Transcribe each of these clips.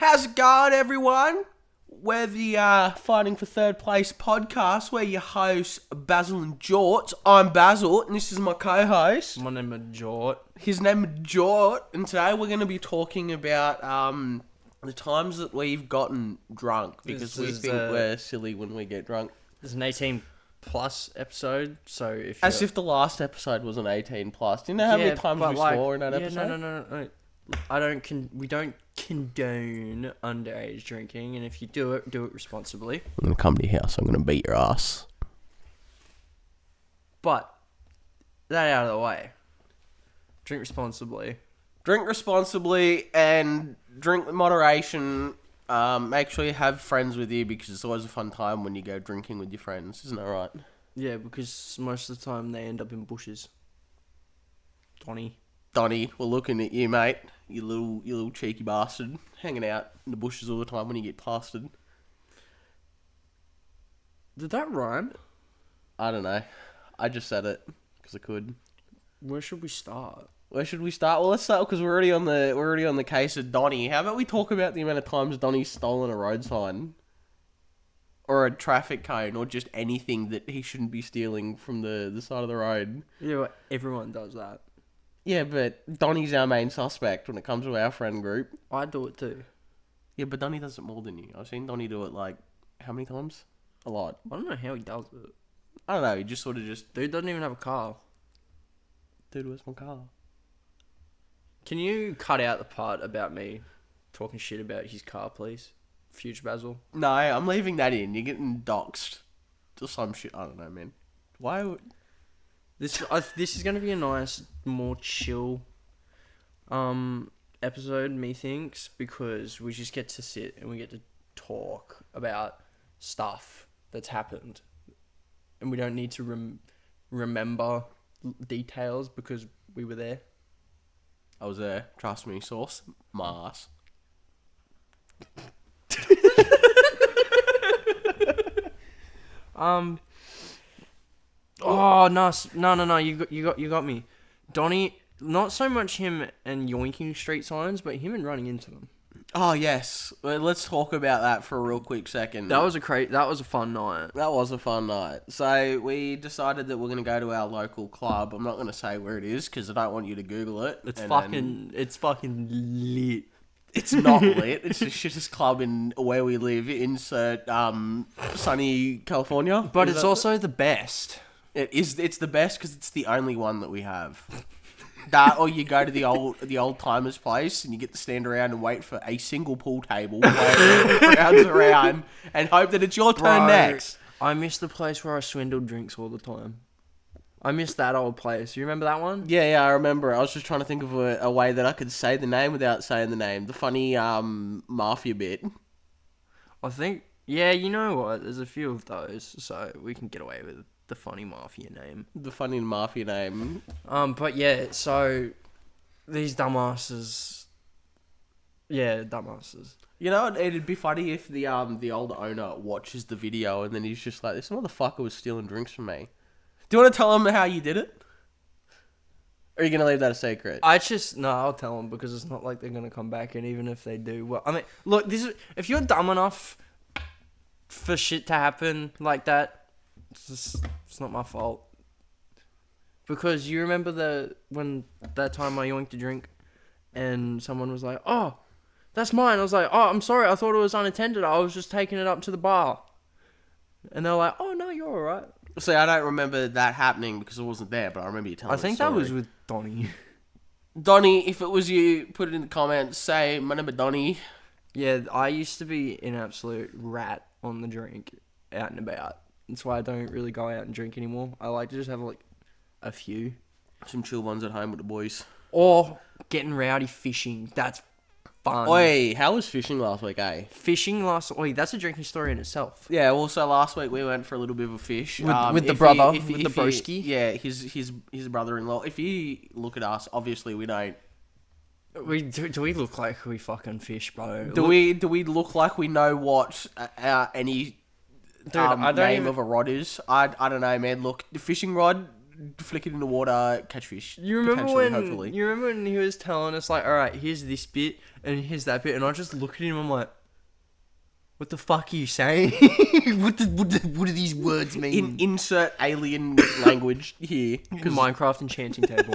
How's it going, everyone? We're the Fighting for Third Place podcast. We're your hosts, Basil and Jort. I'm Basil, and this is my co-host. My name is Jort. His name is Jort, and today we're going to be talking about the times that we've gotten drunk, because we think we're silly when we get drunk. This is an 18 plus episode, so if As if the last episode was an 18 plus. Do you know how many times we swore in that episode? No. We don't condone underage drinking, and if you do it responsibly. I'm going to come to your house. I'm going to beat your ass. But that out of the way. Drink responsibly. Drink responsibly and drink with moderation. Make sure you have friends with you, because it's always a fun time when you go drinking with your friends. Isn't that right? Yeah, because most of the time they end up in bushes. Donnie, we're looking at you, mate. You little cheeky bastard. Hanging out in the bushes all the time when you get plastered. Did that rhyme? I don't know. I just said it because I could. Where should we start? Where should we start? Well, let's start because we're already on the case of Donnie. How about we talk about the amount of times Donnie's stolen a road sign, or a traffic cone, or just anything that he shouldn't be stealing from the side of the road. Yeah, but everyone does that. Yeah, but Donnie's our main suspect when it comes to our friend group. I do it too. Yeah, but Donnie does it more than you. I've seen Donnie do it like how many times? A lot. I don't know how he does it. I don't know. He just Dude doesn't even have a car. Dude, where's my car? Can you cut out the part about me talking shit about his car, please? Future Basil. No, I'm leaving that in. You're getting doxxed. To some shit. I don't know, man. Why would... This is going to be a nice, more chill episode, methinks, because we just get to sit and we get to talk about stuff that's happened. And we don't need to remember details because we were there. I was there. Trust me, sauce. My ass. Oh no! You got me, Donnie. Not so much him and yoinking street signs, but him and running into them. Oh yes. Well, let's talk about that for a real quick second. That was a fun night. That was a fun night. So we decided that we're going to go to our local club. I'm not going to say where it is because I don't want you to Google it. It's fucking lit. It's not lit. It's the shittest club in where we live. Insert sunny California. But it's also the best. It's the best because it's the only one that we have. That, or you go to the old timers place and you get to stand around and wait for a single pool table rounds around and hope that it's your turn next. I miss the place where I swindled drinks all the time. I miss that old place. You remember that one? Yeah, I remember. I was just trying to think of a way that I could say the name without saying the name. The funny mafia bit. I think, yeah, you know what? There's a few of those, so we can get away with the funny mafia name. The funny mafia name. But yeah, so these dumbasses. Yeah, dumbasses. You know, it'd be funny if the old owner watches the video and then he's just like, this motherfucker was stealing drinks from me. Do you want to tell him how you did it? Or are you going to leave that a secret? I'll tell them because it's not like they're going to come back, and even if they do, well, I mean, look, if you're dumb enough for shit to happen like that, it's not my fault. Because you remember that time I yoinked a drink and someone was like, oh, that's mine. I was like, oh, I'm sorry, I thought it was unattended. I was just taking it up to the bar. And they're like, oh, no, you're all right. See, I don't remember that happening because I wasn't there, but I remember you telling me. I think that was with Donnie. Donnie, if it was you, put it in the comments. Say, my name is Donnie. Yeah, I used to be an absolute rat on the drink, out and about. That's why I don't really go out and drink anymore. I like to just have like a few. Some chill ones at home with the boys. Or getting rowdy fishing. That's fun. Oi, how was fishing last week, eh? That's a drinking story in itself. Yeah, well, so last week we went for a little bit of a fish. With the brother, with the broski. Yeah, his brother-in-law. If you look at us, obviously we don't. Do we look like we fucking fish, bro? Do we look like we know what any name of a rod is? I don't know, man. Look, the fishing rod flick it in the water, catch fish. You remember potentially, when? hopefully. You remember when he was telling us like, all right, here's this bit and here's that bit, and I just look at him. I'm like, what the fuck are you saying? what do these words mean? Insert alien language here. Minecraft enchanting table.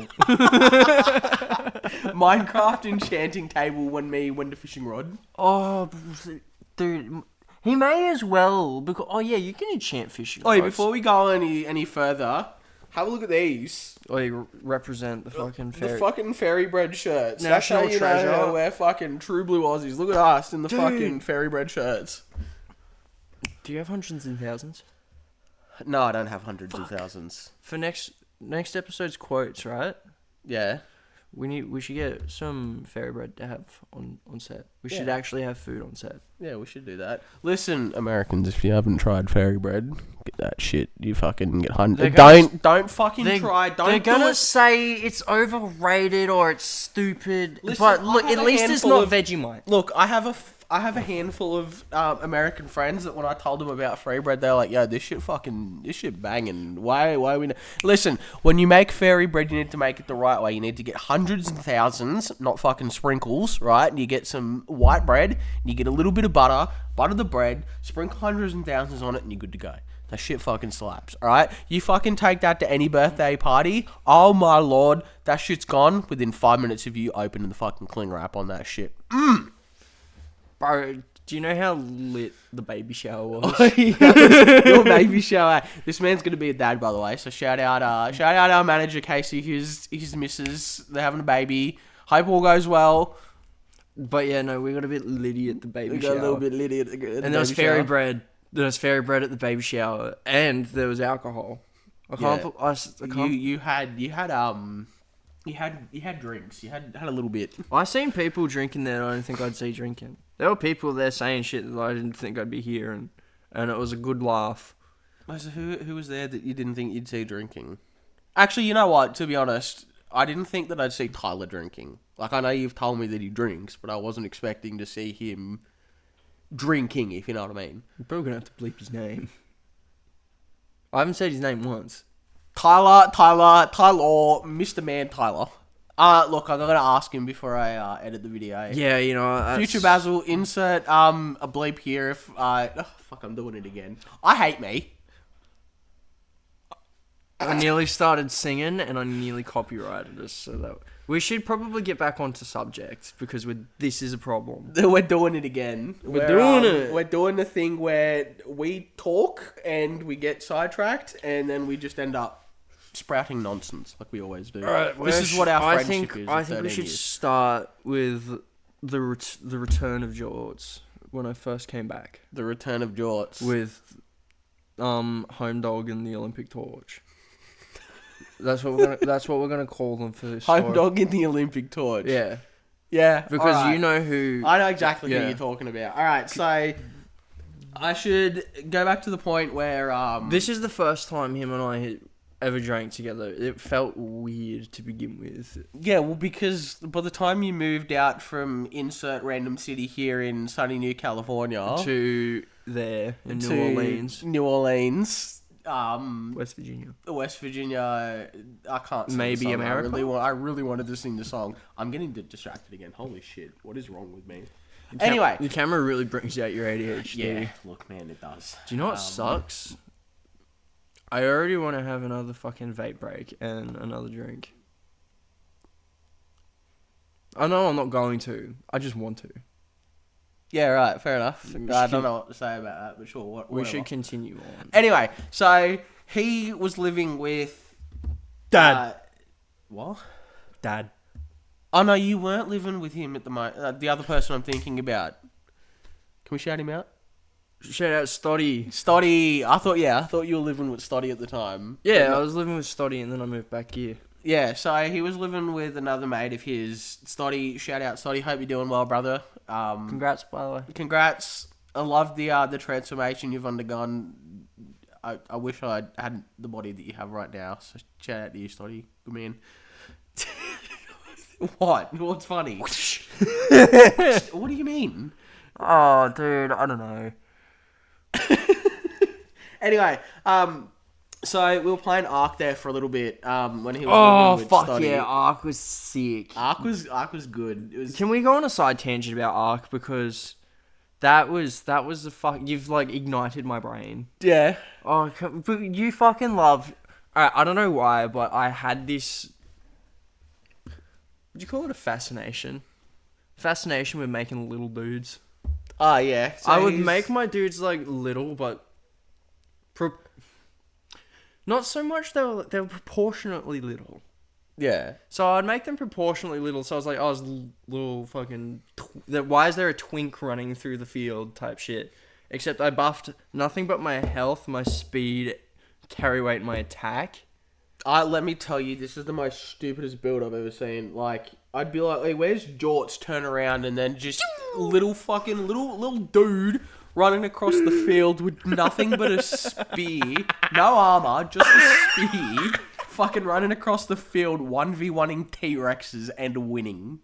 Minecraft enchanting table when the fishing rod. Oh, dude, he may as well because you can enchant fishing Oh, rods. before we go any further, have a look at these. You represent the fucking fairy. The fucking fairy bread shirts. National That's how you treasure. know we're fucking true blue Aussies. Look at us in the Dude. fucking fairy bread shirts. Do you have hundreds and thousands? No, I don't have hundreds of thousands. For next episode's quotes, right? Yeah. We should get some fairy bread to have on set. We should Yeah. actually have food on set. Yeah, we should do that. Listen, Americans, if you haven't tried fairy bread, get that shit. You fucking get hundred. Don't fucking try. Don't They're do gonna it. say it's overrated or it's stupid. Listen, but I look, have at a least it's handful not of- Vegemite. Look, I have a handful of American friends that when I told them about fairy bread, they're like, "Yo, this shit banging. Why we?" Listen, when you make fairy bread, you need to make it the right way. You need to get hundreds and thousands, not fucking sprinkles, right? And you get some white bread, and you get a little bit of butter the bread, sprinkle hundreds and thousands on it, and you're good to go. That shit fucking slaps, alright? You fucking take that to any birthday party. Oh my lord, that shit's gone within 5 minutes of you opening the fucking cling wrap on that shit. Bro, do you know how lit the baby shower was? Your baby shower. This man's gonna be a dad, by the way. So shout out our manager Casey, his missus. They're having a baby. Hope all goes well. But yeah, no, we got a bit litty at the baby We shower. got a little bit litty at the And there was baby fairy shower. bread. There was fairy bread at the baby shower, and there was alcohol. I can't. Yeah. I can't. You had drinks. You had a little bit. I seen people drinking there. I didn't think I'd see drinking. There were people there saying shit that I didn't think I'd be hearing, and it was a good laugh. So who was there that you didn't think you'd see drinking? Actually, you know what? To be honest, I didn't think that I'd see Tyler drinking. Like, I know you've told me that he drinks, but I wasn't expecting to see him drinking, if you know what I mean. I'm probably gonna have to bleep his name. I haven't said his name once. Tyler, Mr. Man Tyler. Look, I'm gonna ask him before I edit the video. Yeah, you know. That's... Future Basil, insert a bleep here if fuck, I'm doing it again. I hate me. I nearly started singing and I nearly copyrighted us. So that we should probably get back onto subject because this is a problem. We're doing it again. We're doing it. We're doing the thing where we talk and we get sidetracked and then we just end up sprouting nonsense like we always do. All right, this is what our friendship is. I think we should start with the return of Jorts when I first came back The return of Jorts. with Home Dog and the Olympic Torch. That's what we're gonna call them for this Home story. Dog in the Olympic torch. Yeah, Yeah. because alright. you know who. I know exactly Yeah. who you're talking about. Alright, so I should go back to the point where This is the first time him and I had ever drank together. It felt weird to begin with. yeah, well, because by the time you moved out from insert random city here in sunny New California To there in to New Orleans, New Orleans, West Virginia. West Virginia, I can't sing Maybe the song. America? I really wanted to sing the song. I'm getting distracted again. Holy shit, what is wrong with me? Anyway. The camera really brings out your ADHD. Yeah, look, man, it does. Do you know what sucks? I already want to have another fucking vape break and another drink. I know I'm not going to. I just want to. Yeah, right, fair enough. We I should don't know what to say about that, but sure. We whatever. should continue on. Anyway, so he was living with Dad. What? Dad. Oh no, you weren't living with him at the moment. The other person I'm thinking about. Can we shout him out? Shout out Stoddy. Stoddy. I thought you were living with Stoddy at the time. Yeah, I was living with Stoddy and then I moved back here. Yeah, so he was living with another mate of his. Stoddy, shout out Stoddy. Hope you're doing well, brother. Congrats, by the way. Congrats. I love the transformation you've undergone. I wish I had the body that you have right now. So shout out to you, Stoddy. Good man. What? What's funny? What do you mean? Oh, dude, I don't know. Anyway, So we were playing Ark there for a little bit. When he was Oh living with fuck Stoddy. yeah, Ark was sick. Ark was good. It was. Can we go on a side tangent about Ark because that was the fuck. You've like ignited my brain. Yeah. Oh, but you fucking love. I don't know why, but I had this. Would you call it a fascination? Fascination with making little dudes. Oh yeah. So I would he's- make my dudes like little, but not so much. They were proportionately little. Yeah. So I'd make them proportionately little. So I was like, oh, it's little fucking. Why is there a twink running through the field type shit? Except I buffed nothing but my health, my speed, carry weight, and my attack. Let me tell you, this is the most stupidest build I've ever seen. Like, I'd be like, hey, where's Jorts? Turn around and then just little dude running across the field with nothing but a spear, no armor, just a spear, fucking running across the field 1v1ing T-Rexes and winning.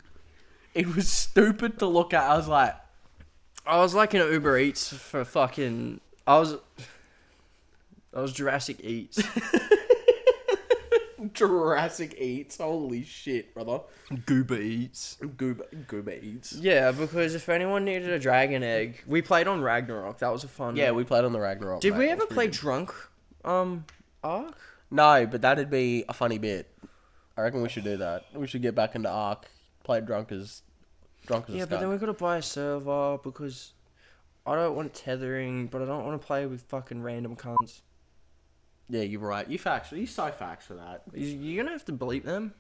It was stupid to look at. I was like in Uber Eats for fucking. I was Jurassic Eats. Jurassic Eats. Holy shit, brother. Goober Eats. Goober Eats. Yeah, because if anyone needed a dragon egg, we played on Ragnarok. That was a fun. Yeah, we played on the Ragnarok. Did mate. we It ever was play pretty drunk? Ark? No, but that'd be a funny bit. I reckon we should do that. We should get back into Ark. Play drunk as Yeah, a but skunk. then we gotta buy a server because I don't want tethering, but I don't want to play with fucking random cunts. Yeah, you're right. You so facts for that. You're gonna have to bleep them.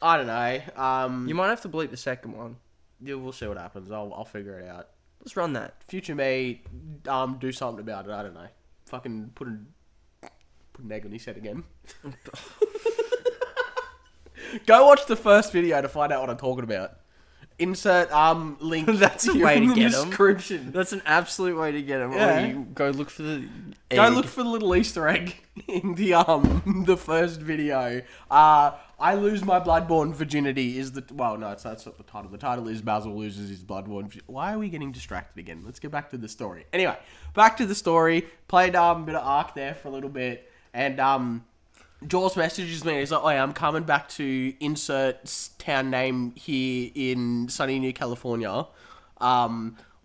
I don't know. You might have to bleep the second one. Yeah, we'll see what happens. I'll figure it out. Let's run that. Future me, do something about it. I don't know. Fucking put an egg on his head again. Go watch the first video to find out what I'm talking about. Insert link. That's a here way in to the get 'em. description. That's an absolute way to get him. Yeah. Or you go look for the Go egg. look for the little Easter egg in the the first video. I lose my bloodborne virginity is the that's not the title. The title is Basil loses his bloodborne. Why are we getting distracted again? Let's get back to the story. Anyway, back to the story. Played a bit of Ark there for a little bit, and Jaws messages me. He's like, "Oh, yeah, I'm coming back to insert town name here in sunny New California.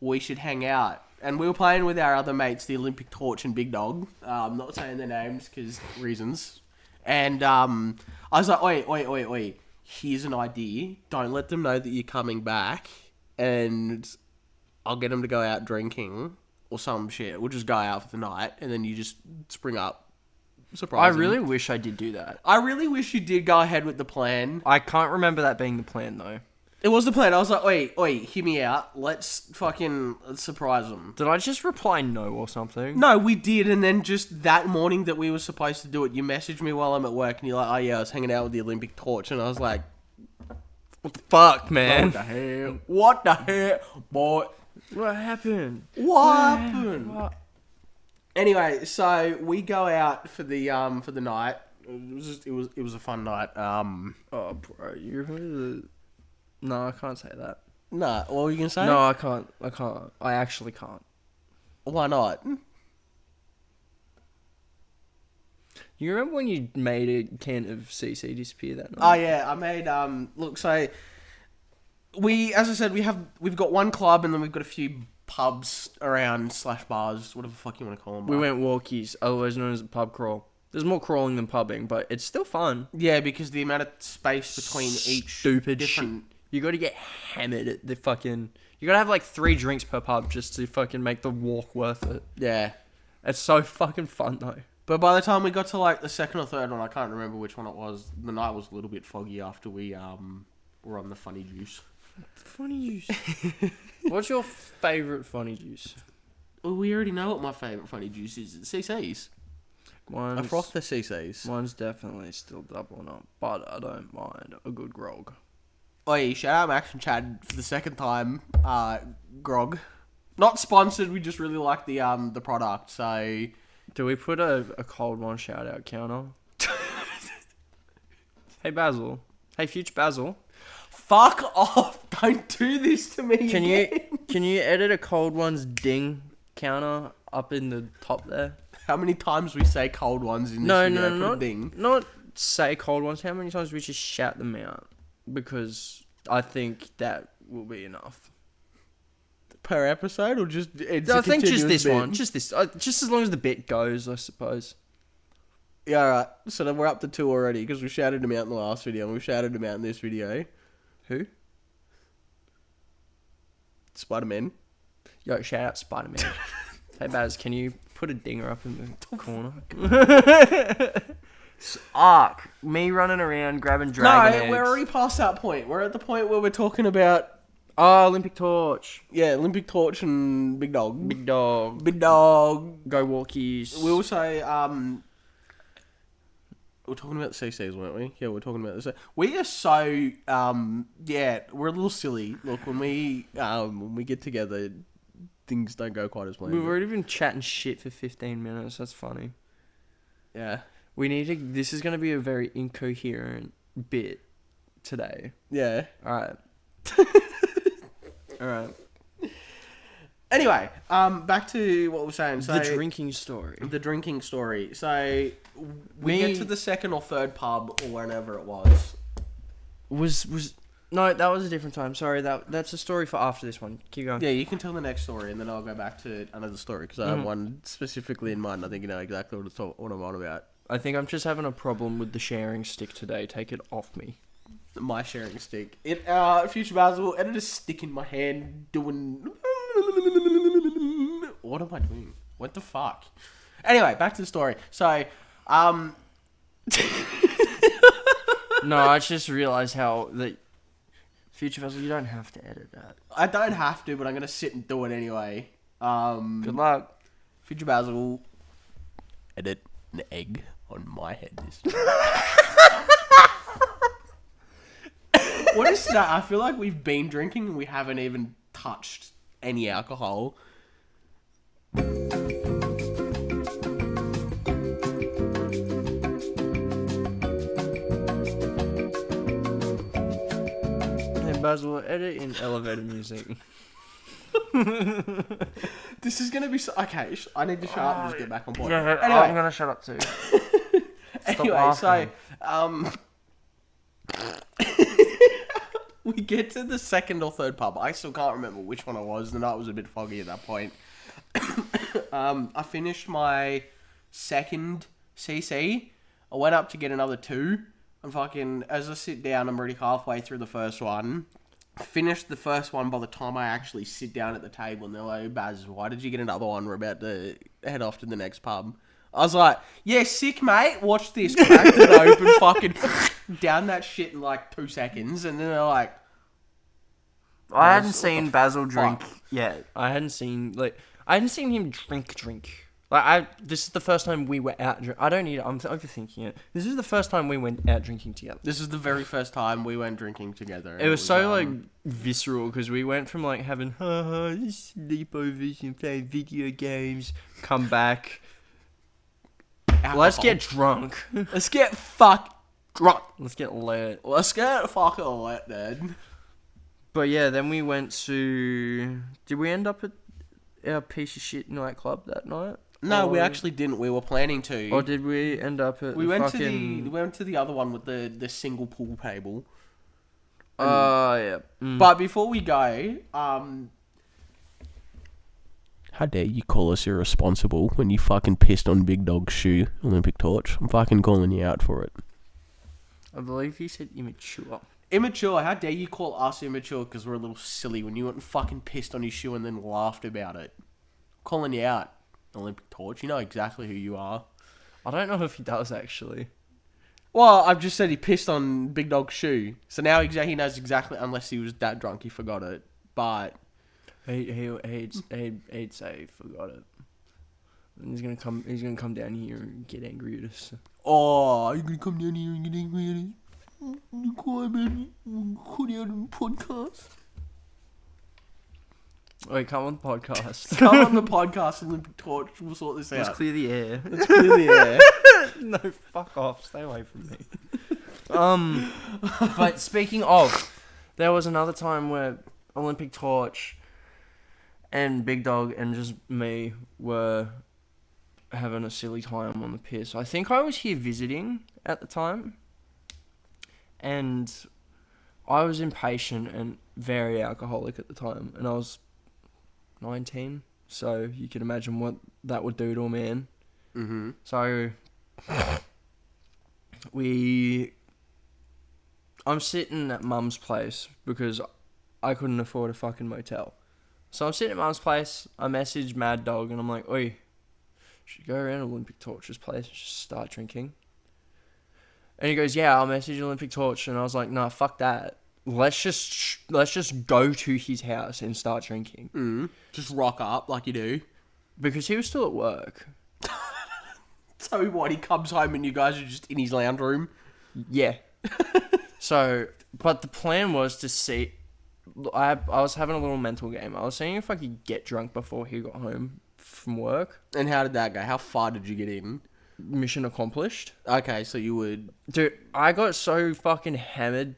We should hang out." And we were playing with our other mates, the Olympic Torch and Big Dog. I'm not saying their names because reasons. And I was like, wait. Here's an idea. Don't let them know that you're coming back, and I'll get them to go out drinking or some shit. We'll just go out for the night, and then you just spring up. Surprise I them. really wish I did do that. I really wish you did go ahead with the plan. I can't remember that being the plan though. It was the plan. I was like, wait, hear me out. Let's surprise them. Did I just reply no or something? No, we did, and then just that morning that we were supposed to do it, you messaged me while I'm at work, and you're like, oh yeah, I was hanging out with the Olympic Torch, and I was like, What the fuck, man? what the hell? What the hell? Boy, What happened? what happened? What? Anyway, so we go out for the night. It was a fun night. Oh, bro, you remember the... No, I can't say that. Nah, what were you gonna say? No, I can't. I actually can't. Why not? You remember when you made a can of CC disappear that night? Oh yeah, I made look, so we, as I said, we've got one club and then we've got a few pubs around / bars, whatever the fuck you want to call them. We went walkies, otherwise known as a pub crawl. There's more crawling than pubbing, but it's still fun. Yeah, because the amount of space between each Stupid different shit. You gotta get hammered at the fucking... You gotta have like 3 drinks per pub just to fucking make the walk worth it. Yeah. It's so fucking fun though. But by the time we got to like the second or third one, I can't remember which one it was. The night was a little bit foggy after we were on the funny juice. Funny juice. What's your favourite funny juice? Well, we already know what my favourite funny juice is. It's CC's. I froth the CC's. Mine's definitely still doubling up, but I don't mind a good grog. Oi, shout out Max and Chad for the second time. Grog. Not sponsored, we just really like the product, so... Do we put a cold one shout out counter? Hey Basil. Hey future Basil. Fuck off! Don't do this to me Can again. you edit a cold one's ding counter up in the top there? How many times we say cold ones in this No, video? no, Put a ding. not say cold ones. How many times we just shout them out? Because I think that will be enough. Per episode, or just it's I a think just continuous this bit? one, just as long as the bit goes, I suppose. Yeah, alright. So then we're up to 2 already because we shouted them out in the last video and we shouted them out in this video. Who? Spider-Man. Yo, shout out Spider-Man. Hey Baz, can you put a dinger up in the corner? Ark, me running around grabbing dragon eggs. We're already past that point. We're at the point where we're talking about Olympic torch. Olympic torch and Big Dog. Big dog. Big Dog. Go walkies. We also we're talking about the CCs, weren't we? Yeah, we're talking about this. We are so we're a little silly. Look, when we get together, things don't go quite as planned. We've already been chatting shit for 15 minutes. That's funny. Yeah. We need to. This is going to be a very incoherent bit today. Yeah. Alright. Alright. Anyway, back to what we're saying. So, The drinking story. The drinking story. So we get to the second or third pub or wherever it was. No, that was a different time. Sorry, that's a story for after this one. Keep going. Yeah, you can tell the next story and then I'll go back to another story because I have one specifically in mind. I think you know exactly what I'm on about. I think I'm just having a problem with the sharing stick today. Take it off me. My sharing stick. Future Basil, edit a stick in my hand doing... What am I doing? What the fuck? Anyway, back to the story. So, No, I just realised how the Future Vessel, you don't have to edit that. I don't have to, but I'm going to sit and do it anyway. Good luck. Future Basil, edit an egg on my head. What is that? I feel like we've been drinking and we haven't even touched any alcohol. Hey, Basil, edit in elevator music. This is going to be so... Okay, I need to shut up and just get back on board. Yeah, Anyway. I'm going to shut up too. Anyway, so... laughing. We get to the second or third pub. I still can't remember which one it was. The night was a bit foggy at that point. I finished my second CC. I went up to get another 2. And fucking, as I sit down, I'm already halfway through the first one. Finished the first one by the time I actually sit down at the table. And they're like, Baz, why did you get another one? We're about to head off to the next pub. I was like, yeah, sick, mate. Watch this. Cracked it open, fucking down that shit in like 2 seconds. And then they're like... I hadn't what seen the Basil drink fuck? yet. I hadn't seen him drink. This is the first time we were out. I'm overthinking it. This is the first time we went out drinking together. This is the very first time we went drinking together. It was so like visceral because we went from like having sleepovers and playing video games, come back. alcohol. Let's get drunk. Let's get fuck drunk. Let's get lit. Let's get fucking lit, dude. But yeah, then we went to. Did we end up at our piece of shit nightclub that night? No, we Or- actually didn't. We were planning to. Or did we end up at? we the went fucking... to the other one with the single pool table. Yeah. But before we go, how dare you call us irresponsible when you fucking pissed on Big Dog's shoe, Olympic torch? I'm fucking calling you out for it. I believe he said immature. Immature. How dare you call us immature because we're a little silly when you went and fucking pissed on his shoe and then laughed about it? Calling you out, Olympic torch. You know exactly who you are. I don't know if he does actually. Well, I've just said he pissed on Big Dog's shoe, so now he knows exactly. Unless he was that drunk, he forgot it. But He'd say he forgot it. And he's gonna come down here and get angry at us. oh, you're gonna come down here and get angry at us? Put out on podcast. Wait, come on the podcast. Come on the podcast, Olympic torch. We'll sort this Let's out. clear the air. Let's clear the air. No, fuck off. Stay away from me. But speaking of, there was another time where Olympic Torch and Big Dog and just me having a silly time on the piss. I think I was here visiting at the time, and I was impatient and very alcoholic at the time, and I was 19, so you can imagine what that would do to a man. Mm-hmm. So I'm sitting at Mum's place because I couldn't afford a fucking motel. So I'm sitting at Mum's place. I message Mad Dog and I'm like, "Oi, should go around Olympic Torch's place and just start drinking?" And he goes, "Yeah, I'll message Olympic Torch." And I was like, "Nah, fuck that. Let's just go to his house and start drinking." Just rock up like you do. Because he was still at work. So what? He comes home and you guys are just in his lounge room. Yeah. So, but the plan was to see. I was having a little mental game. I was seeing if I could get drunk before he got home from work. And how did that go? How far did you get in? Mission accomplished. Okay, so you would... Dude, I got so fucking hammered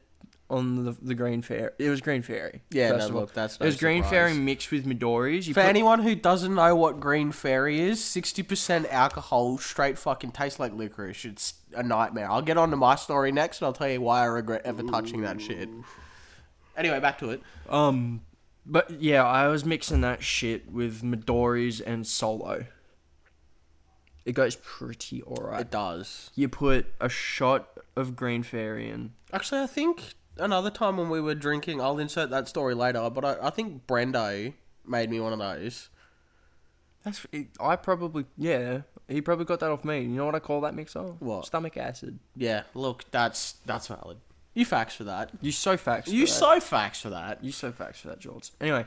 on the Green Fairy. It was Green Fairy. Yeah, first no, of all. look, that's no It was Green surprise. Fairy mixed with Midori's. For anyone who doesn't know what Green Fairy is, 60% alcohol, straight fucking tastes like licorice. It's a nightmare. I'll get on to my story next and I'll tell you why I regret ever touching that shit. Anyway, back to it. But yeah, I was mixing that shit with Midori's and Solo. It goes pretty alright. It does. You put a shot of Green Fairy in. Actually, I think another time when we were drinking, I'll insert that story later, but I think Brendo made me one of those. I probably, yeah, he probably got that off me. You know what I call that mixer? What? Stomach acid. Yeah, look, that's valid. You facts for that. You so facts. You for that. so facts for that. You so facts for that, George. Anyway,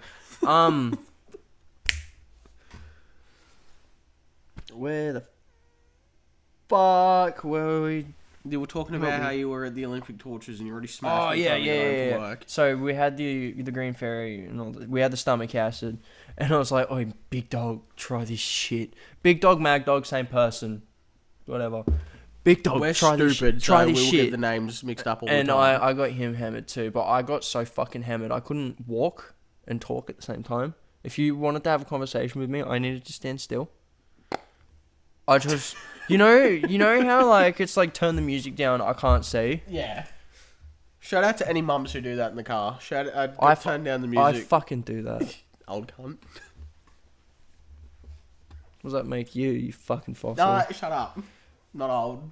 where the fuck were we? You were talking about Probably. how you were at the Olympic Torches and you already smashed. Oh by the yeah, time you got home yeah. from work. So we had the Green Fairy and all. We had the stomach acid, and I was like, "Oh, Big Dog, try this shit." Big Dog, Mag Dog, same person, whatever. Big Dog, We're try this, stupid. try so this we'll shit. get the names mixed up all the And time. I got him hammered too, but I got so fucking hammered I couldn't walk and talk at the same time. If you wanted to have a conversation with me, I needed to stand still. I just, you know how like it's like turn the music down, I can't see. Yeah. Shout out to any mums who do that in the car. I turn down the I music. fucking do that. Old cunt. What does that make you? You fucking fossil. Nah, shut up. Not old.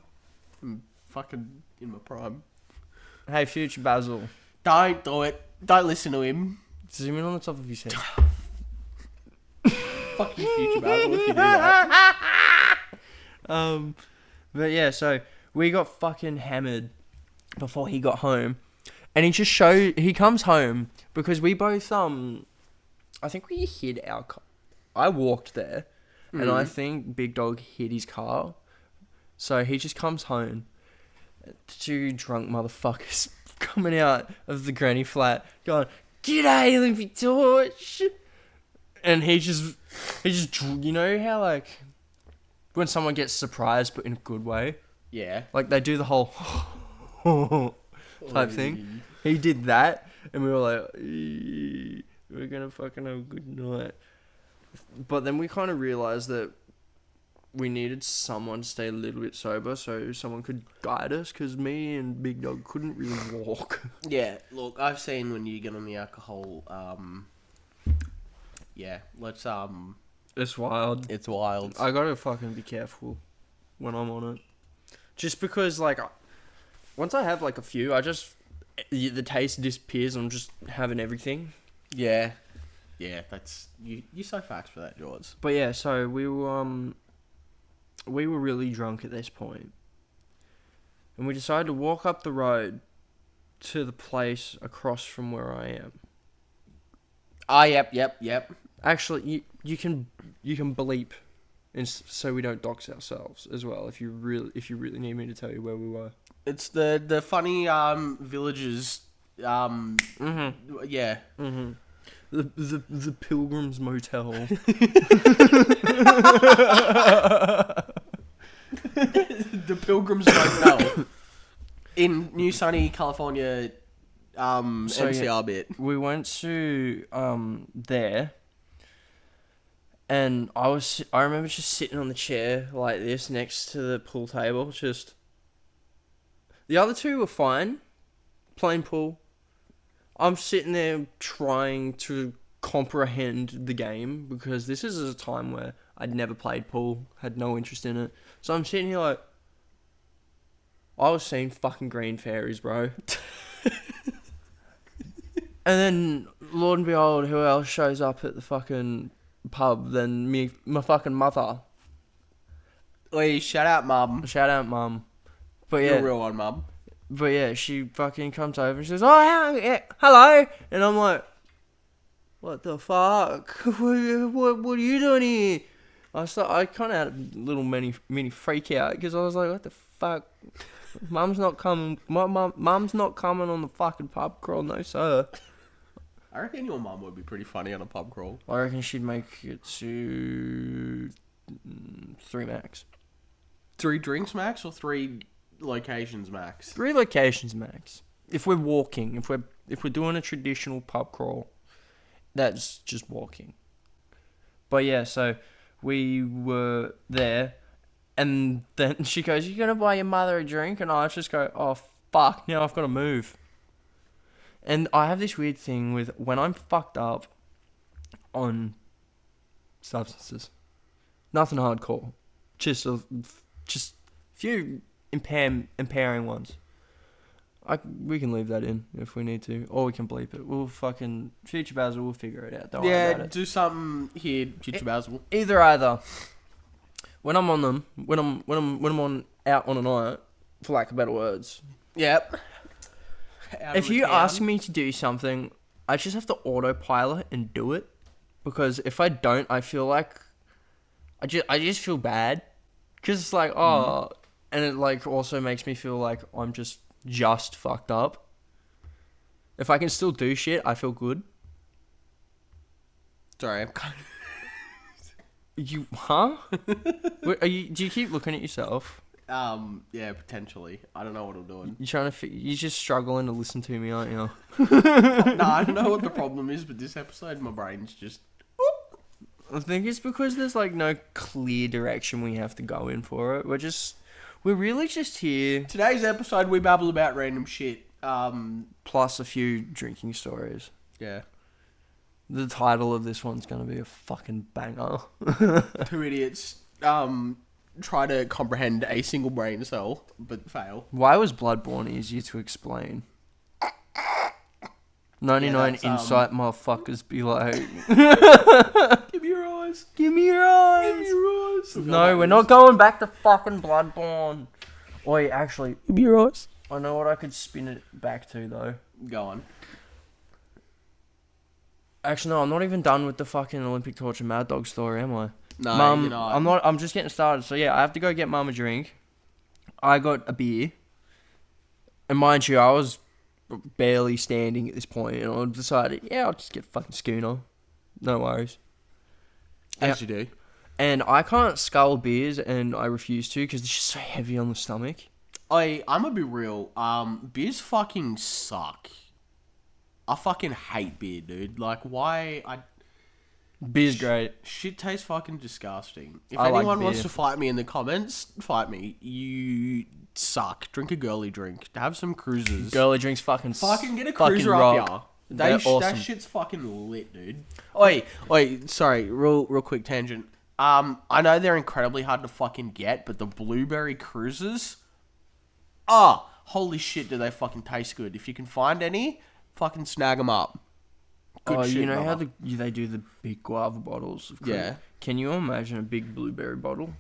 I'm fucking in my prime. Hey, future Basil, Don't do it. Don't listen to him. zoom in on the top of his head. Fuck you, future Basil, if you do that. But yeah, so we got fucking hammered before he got home, and he comes home because we both I think we hid our car. I walked there, and I think Big Dog hid his car, so he just comes home. Two drunk motherfuckers coming out of the granny flat, going, "G'day, Olympic Torch," and he just, you know how like when someone gets surprised but in a good way, Yeah. like they do the whole type thing. He did that, and we were like, we're gonna fucking have a good night. But then we kind of realized that we needed someone to stay a little bit sober so someone could guide us, because me and Big Dog couldn't really walk. Yeah, look, I've seen when you get on the alcohol, yeah, let's, It's wild. it's wild. I gotta fucking be careful when I'm on it. Just because, like, once I have, like, a few, the taste disappears and I'm just having everything. Yeah. Yeah, that's, you so facts for that, George. But yeah, so we were really drunk at this point. And we decided to walk up the road to the place across from where I am. Ah, yep. Actually, you can bleep, so we don't dox ourselves as well. If you really need me to tell you where we were. It's the funny, villages, yeah. Mm-hmm. The Pilgrim's Motel. The Pilgrim's Motel in New Sunny, California, NCR bit. We went to there, And I remember just sitting on the chair like this next to the pool table. Just the other two were fine, playing pool. I'm sitting there trying to comprehend the game because this is a time where I'd never played pool, had no interest in it. So I'm sitting here like, I was seeing fucking green fairies, bro. And then, Lord and behold, who else shows up at the fucking pub than my fucking mother? Oi, shout out, mum. Shout out, mum. But You're yeah, a real one, mum. but yeah, she fucking comes over and says, "Oh, yeah, hello," and I'm like, "What the fuck? What are you doing here?" I kind of had a little mini freak out because I was like, "What the fuck? Mum's not coming. Mum's not coming on the fucking pub crawl, no sir." I reckon your mum would be pretty funny on a pub crawl. I reckon she'd make it to 3 max. 3 drinks max or 3 locations max? 3 locations max. If we're walking, if we're doing a traditional pub crawl, that's just walking. But yeah, so we were there, and then she goes, "You gonna buy your mother a drink?" And I just go, "Oh fuck, now I've got to move." And I have this weird thing with when I'm fucked up on substances, nothing hardcore, just few impairing ones. We can leave that in if we need to, or we can bleep it. We'll fucking future Basil. We'll figure it out. Don't worry about it. Do something here, future Basil. Either. When I'm on them, when I'm on out on a night, for lack of better words. Yep. If you ask me to do something, I just have to autopilot and do it, because if I don't, I feel like I just feel bad, because it's like and it like also makes me feel like I'm just fucked up. If I can still do shit, I feel good. Sorry, I'm kind You huh? Do you keep looking at yourself? yeah, potentially. I don't know what I'm doing. You're just struggling to listen to me, aren't you? No, I don't know what the problem is, but this episode, my brain's just... I think it's because there's like no clear direction we have to go in for it. We're really just here. Today's episode, we babble about random shit. Plus a few drinking stories. Yeah. The title of this one's gonna be a fucking banger. 2 idiots, try to comprehend a single brain cell, but fail. Why was Bloodborne easier to explain? 99 insight motherfuckers be like, Give me your eyes. give me your eyes. Give me your eyes. No, we're not going back to fucking Bloodborne. Oi, actually, Give me your eyes. I know what I could spin it back to though. Go on. Actually, no, I'm not even done with the fucking Olympic torture Mad Dog story, am I? No, Mum, you're not. I'm just getting started. So yeah, I have to go get Mum a drink. I got a beer. And mind you, I was barely standing at this point, and I decided, yeah, I'll just get a fucking schooner. No worries. As you do. And I can't scull beers, and I refuse to, because it's just so heavy on the stomach. I'm gonna be real. Beers fucking suck. I fucking hate beer, dude. Like, why? Beer's great. Shit tastes fucking disgusting. If I like anyone wants beer. to fight me in the comments, fight me. You suck. Drink a girly drink. Have some cruisers. Girly drinks fucking Fucking get a cruiser rock. up, yeah. They're awesome. That shit's fucking lit, dude. Oi, sorry, real quick tangent. I know they're incredibly hard to fucking get, but the blueberry cruisers, holy shit, do they fucking taste good. If you can find any, fucking snag them up. Good shit, you know how brother. they do the big guava bottles of cruise? Yeah. Can you imagine a big blueberry bottle?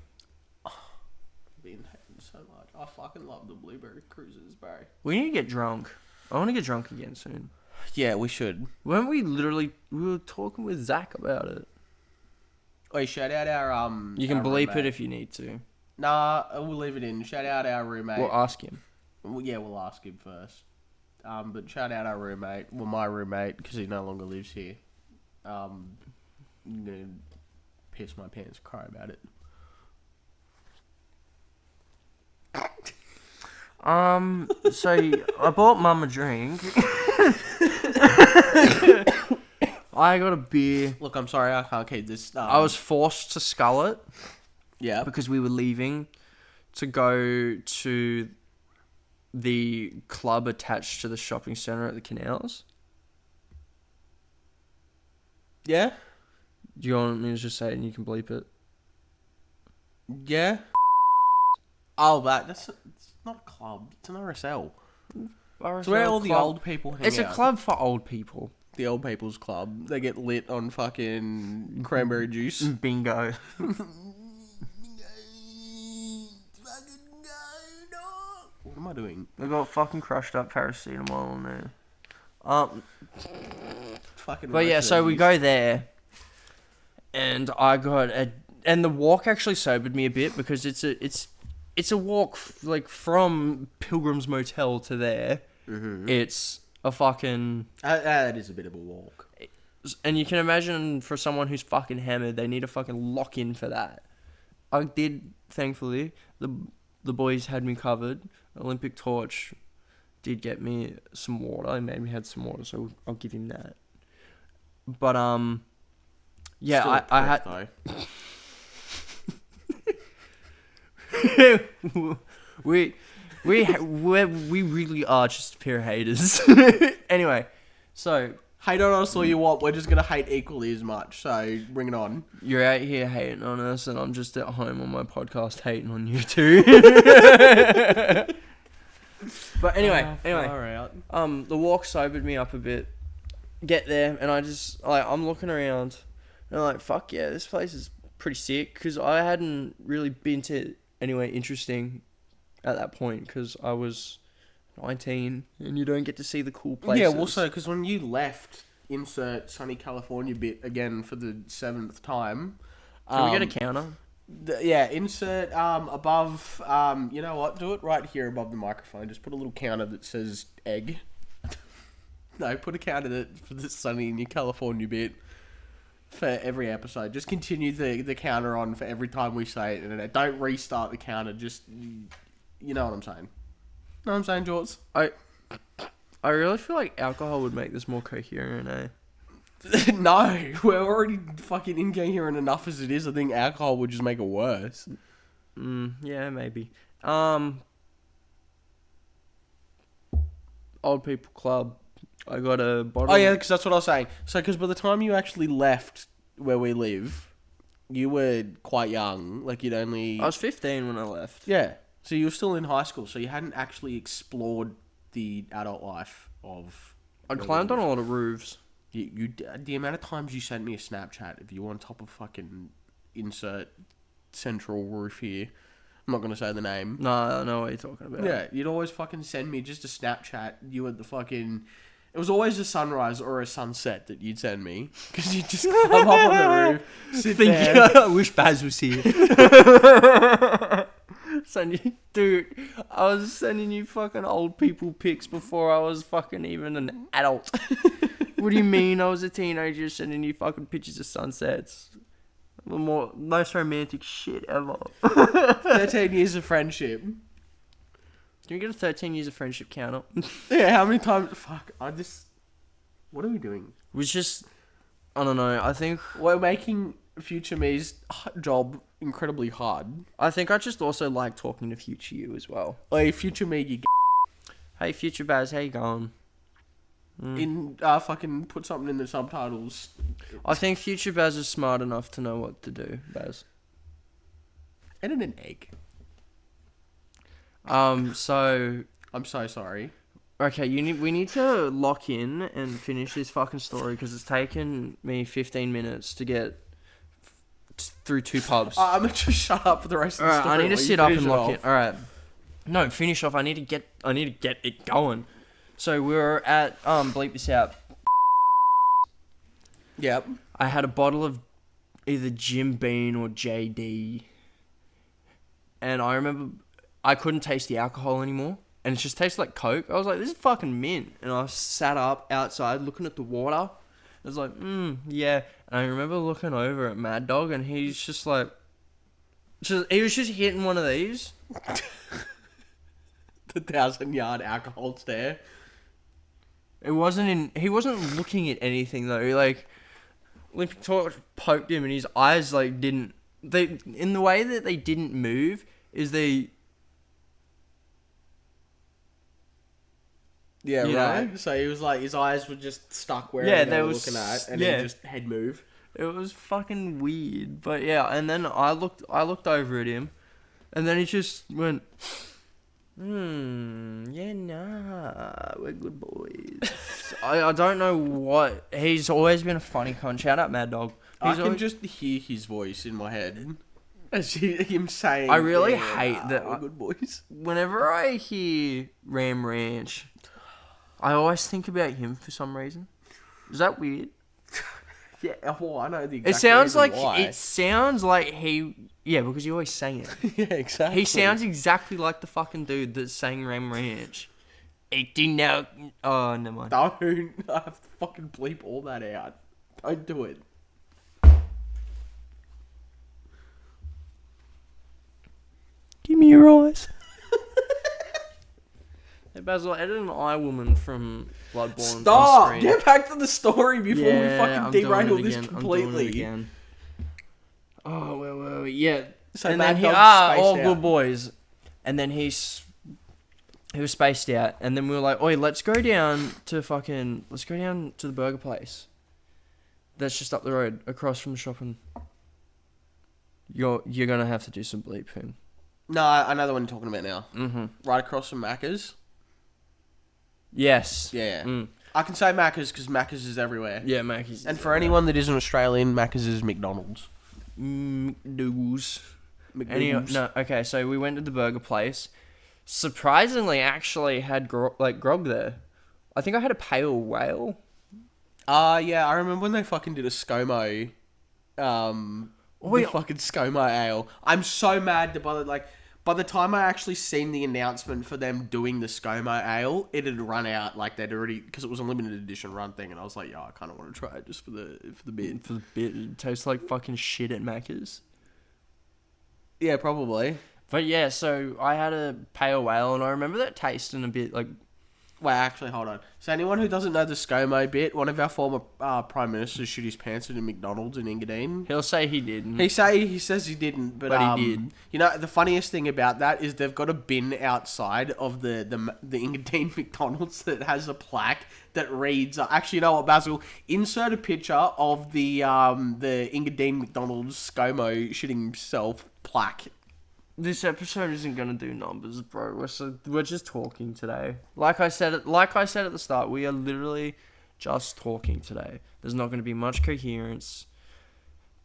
Been hating so much. I fucking love the blueberry cruisers, bro. We need to get drunk. I want to get drunk again soon. Yeah, we should. Weren't we were talking with Zach about it? Oi, shout out our You can our bleep roommate. it if you need to. Nah, we'll leave it in. Shout out our roommate. We'll ask him. Well, yeah, we'll ask him first. But shout out our roommate. Well, my roommate, because he no longer lives here. I'm gonna piss my pants, cry about it. So I bought Mum a drink. I got a beer. Look, I'm sorry, I can't keep this. I was forced to scull it Yeah. because we were leaving to go to the club attached to the shopping centre at the canals. Yeah? Do you want me to just say it and you can bleep it? Yeah? Oh, it's not a club. It's an RSL. It's where all the old people hang out. It's a club for old people. The old people's club. They get lit on fucking cranberry juice. Bingo. What am I doing? We got fucking crushed up paracetamol in there. Fucking. But yeah, so we go there, and and the walk actually sobered me a bit because it's a walk like from Pilgrim's Motel to there. Mm-hmm. It's a fucking. That is a bit of a walk. And you can imagine for someone who's fucking hammered, they need a fucking lock in for that. I did, thankfully. The boys had me covered. Olympic Torch did get me some water. He made me had some water, so I'll give him that. But yeah, Still I had. we really are just a pair of haters. Anyway, so hate on us all you want. We're just gonna hate equally as much. So bring it on. you're out here hating on us, and I'm just at home on my podcast hating on you too. But anyway, the walk sobered me up a bit. Get there, and I just I'm looking around, and I'm like, fuck yeah, this place is pretty sick, because I hadn't really been to anywhere interesting at that point, because I was 19, and you don't get to see the cool places. Yeah, also because when you left, insert sunny California bit again for the 7th time. Can we get a counter? Insert above. You know what? Do it right here above the microphone. Just put a little counter that says egg. No, put a counter for the sunny New California bit for every episode. Just continue the counter on for every time we say it, and don't restart the counter. Just you know what I'm saying. Know what I'm saying, Jorts? I really feel like alcohol would make this more coherent, eh? No, we're already fucking incoherent enough as it is. I think alcohol would just make it worse. Yeah, maybe. Old People Club. I got a bottle. Oh yeah, because that's what I was saying. So, because by the time you actually left where we live, you were quite young. Like you'd only. I was 15 when I left. Yeah, so you were still in high school, so you hadn't actually explored the adult life of. I climbed on a lot of roofs. The amount of times you sent me a Snapchat of you on top of fucking insert central roof here. I'm not gonna say the name. No, I know what you're talking about. Yeah, you'd always fucking send me just a Snapchat. You at the fucking. It was always a sunrise or a sunset that you'd send me because you'd just climb up on the roof, sit there. I wish Baz was here. Dude, I was sending you fucking old people pics before I was fucking even an adult. What do you mean I was a teenager sending you fucking pictures of sunsets? The most romantic shit ever. 13 years of friendship. Can you get a 13 years of friendship counter? Yeah, how many times? Fuck, what are we doing? I don't know. I think we're making future me's job incredibly hard. I think I just also like talking to future you as well. Hey, future me, you Hey, future Baz, how you going? Fucking put something in the subtitles. I think future Baz is smart enough to know what to do, Baz. Edit an egg. So I'm so sorry. Okay, we need to lock in and finish this fucking story because it's taken me 15 minutes to get through 2 pubs. I'm gonna just shut up for the rest of the story. I need to sit up and lock in. All right. No, finish off. I need to get it going. So we were at bleep this out. Yep. I had a bottle of either Jim Beam or JD, and I remember I couldn't taste the alcohol anymore, and it just tasted like Coke. I was like, this is fucking mint. And I sat up outside looking at the water. I was like, yeah. And I remember looking over at Mad Dog, and he's just like, he was just hitting one of these. The 1,000-yard alcohol stare. He wasn't looking at anything though. Like, Olympic torch poked him, and his eyes like didn't. They in the way that they didn't move is they. Yeah, You right. know? So he was like, his eyes were just stuck where Yeah, they they were was- looking at, and yeah. then just head move. It was fucking weird, but yeah. And then I looked over at him, and then he just went, yeah, nah, we're good boys. I don't know what. He's always been a funny cunt. Shout out Mad Dog. I He's can always, just hear his voice in my head. As him saying, I really "Yeah, hate nah, that we're I- good boys." whenever I hear Ram Ranch, I always think about him for some reason. Is that weird? Yeah, well, I know the exact It sounds reason like why. he. Yeah, because you always sang it. Yeah, exactly. He sounds exactly like the fucking dude that sang Ram Ranch. 18 now. Oh, never mind. Don't. I have to fucking bleep all that out. Don't do it. Give me your eyes. Hey Basil, edit an eye woman from Bloodborne on Stop! screen. Get back to the story before we fucking I'm doing derail it this again. completely. I'm doing it again. Oh, wait. Yeah. So And Mad then he Dog's all spaced good out. boys. And then he was spaced out. And then we were like, oi, let's go down to the burger place. That's just up the road, across from the shop, and you're gonna have to do some bleeping. No, I know the one you're talking about now. Mm-hmm. Right across from Macca's. Yes. Yeah. Mm. I can say Macca's because Macca's is everywhere. Yeah, Mackey's. And for anyone that isn't Australian, Macca's is McDonald's. McDougal's. McDonald's. No, okay, so we went to the burger place. Surprisingly, actually had grog there. I think I had a pale whale. Yeah, I remember when they fucking did a ScoMo, the fucking ScoMo ale. I'm so mad that by the time I actually seen the announcement for them doing the ScoMo ale, it had run out. Like they'd already, because it was a limited edition run thing, and I was like, yeah, I kind of want to try it just for the bit. For the bit, it tastes like fucking shit at Macca's. Yeah, probably. But yeah, so I had a pale whale, and I remember that tasting a bit like. Wait, actually, hold on. So anyone who doesn't know the ScoMo bit, one of our former prime ministers shit his pants at a McDonald's in Engadine. He'll say he didn't. He says he didn't, but he did. You know, the funniest thing about that is they've got a bin outside of the Engadine McDonald's that has a plaque that reads. Actually, you know what, Basil? Insert a picture of the Engadine McDonald's ScoMo shitting himself plaque. This episode isn't gonna do numbers, bro. We're just talking today. Like I said at the start, we are literally just talking today. There's not gonna be much coherence.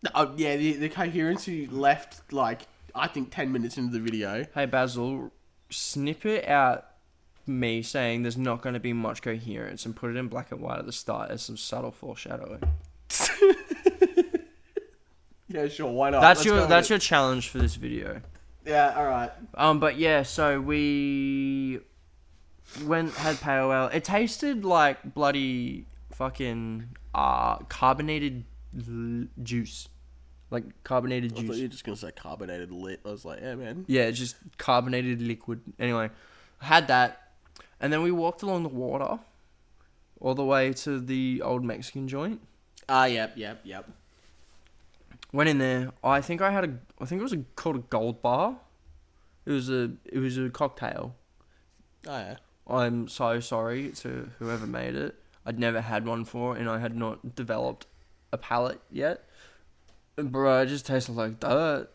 Yeah, the coherency left like I think 10 minutes into the video. Hey Basil, snippet out me saying there's not gonna be much coherence and put it in black and white at the start as some subtle foreshadowing. Yeah, sure. Why not? That's your challenge for this video. Yeah, all right. But yeah, so we had pale ale. It tasted like bloody fucking carbonated juice, like carbonated I thought juice. you were just gonna say carbonated lit. I was like, yeah, man. Yeah, just carbonated liquid. Anyway, I had that, and then we walked along the water, all the way to the old Mexican joint. Yep. Went in there. I think it was called a gold bar. It was a cocktail. Oh yeah. I'm so sorry to whoever made it. I'd never had one before, and I had not developed a palate yet. Bro, it just tasted like dirt.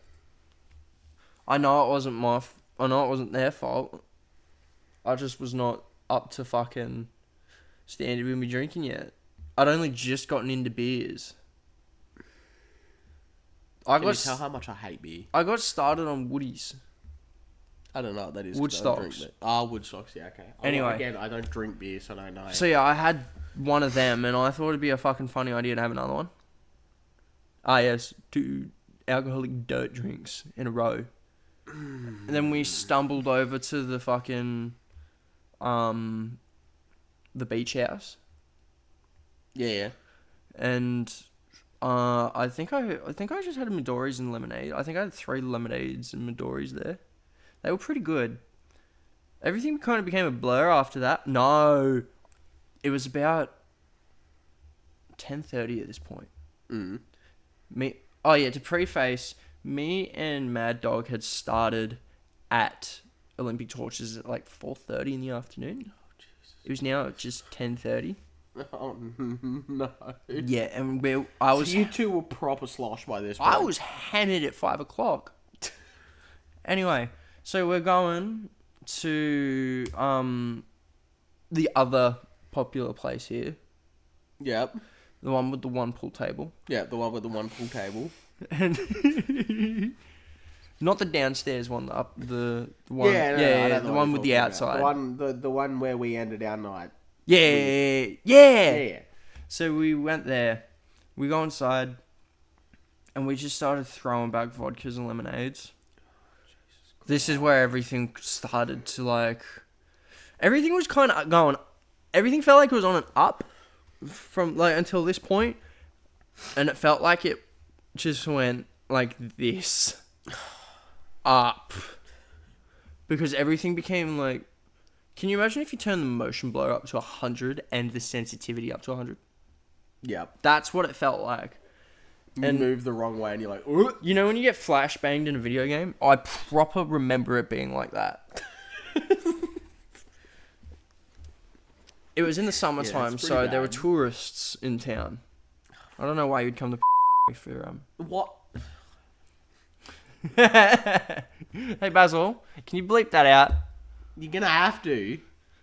I know it wasn't their fault. I just was not up to fucking standard with me drinking yet. I'd only just gotten into beers. Can you tell how much I hate beer? I got started on Woodies. I don't know what that is. Woodstocks. Woodstocks. Yeah, okay. Anyway. Again, I don't drink beer, so I don't know. So yeah, I had one of them, and I thought it'd be a fucking funny idea to have another one. Yes, 2 alcoholic dirt drinks in a row. And then we stumbled over to the fucking, the beach house. Yeah. And, I think I just had a Midori's and lemonade. I think I had 3 lemonades and Midori's there. They were pretty good. Everything kind of became a blur after that. No. It was about 10:30 at this point. To preface, me and Mad Dog had started at Olympic Torches at like 4:30 in the afternoon. It was now just 10:30. Oh no. Yeah, and So you two were proper slosh by this point. I was hammered at 5 o'clock. Anyway, so we're going to the other popular place here, Yep. the one with the one pool table, Yeah, the one with the one pool table. and not the downstairs one, the one, I know the what one you're with the talking outside. about. The one where we ended our night. Yeah. So we went there. We go inside, and we just started throwing back vodkas and lemonades. This is where everything started to like. Everything was kind of going. Everything felt like it was on an up from like until this point, and it felt like it just went like this up because everything became like. Can you imagine if you turn the motion blur up to 100 and the sensitivity up to 100? Yep. That's what it felt like. And move the wrong way and you're like, "Ugh." You know when you get flashbanged in a video game? I proper remember it being like that. It was in the summertime, it's so pretty there were bad. tourists in town. I don't know why you'd come to for What? Hey Basil, can you bleep that out? You're gonna have to.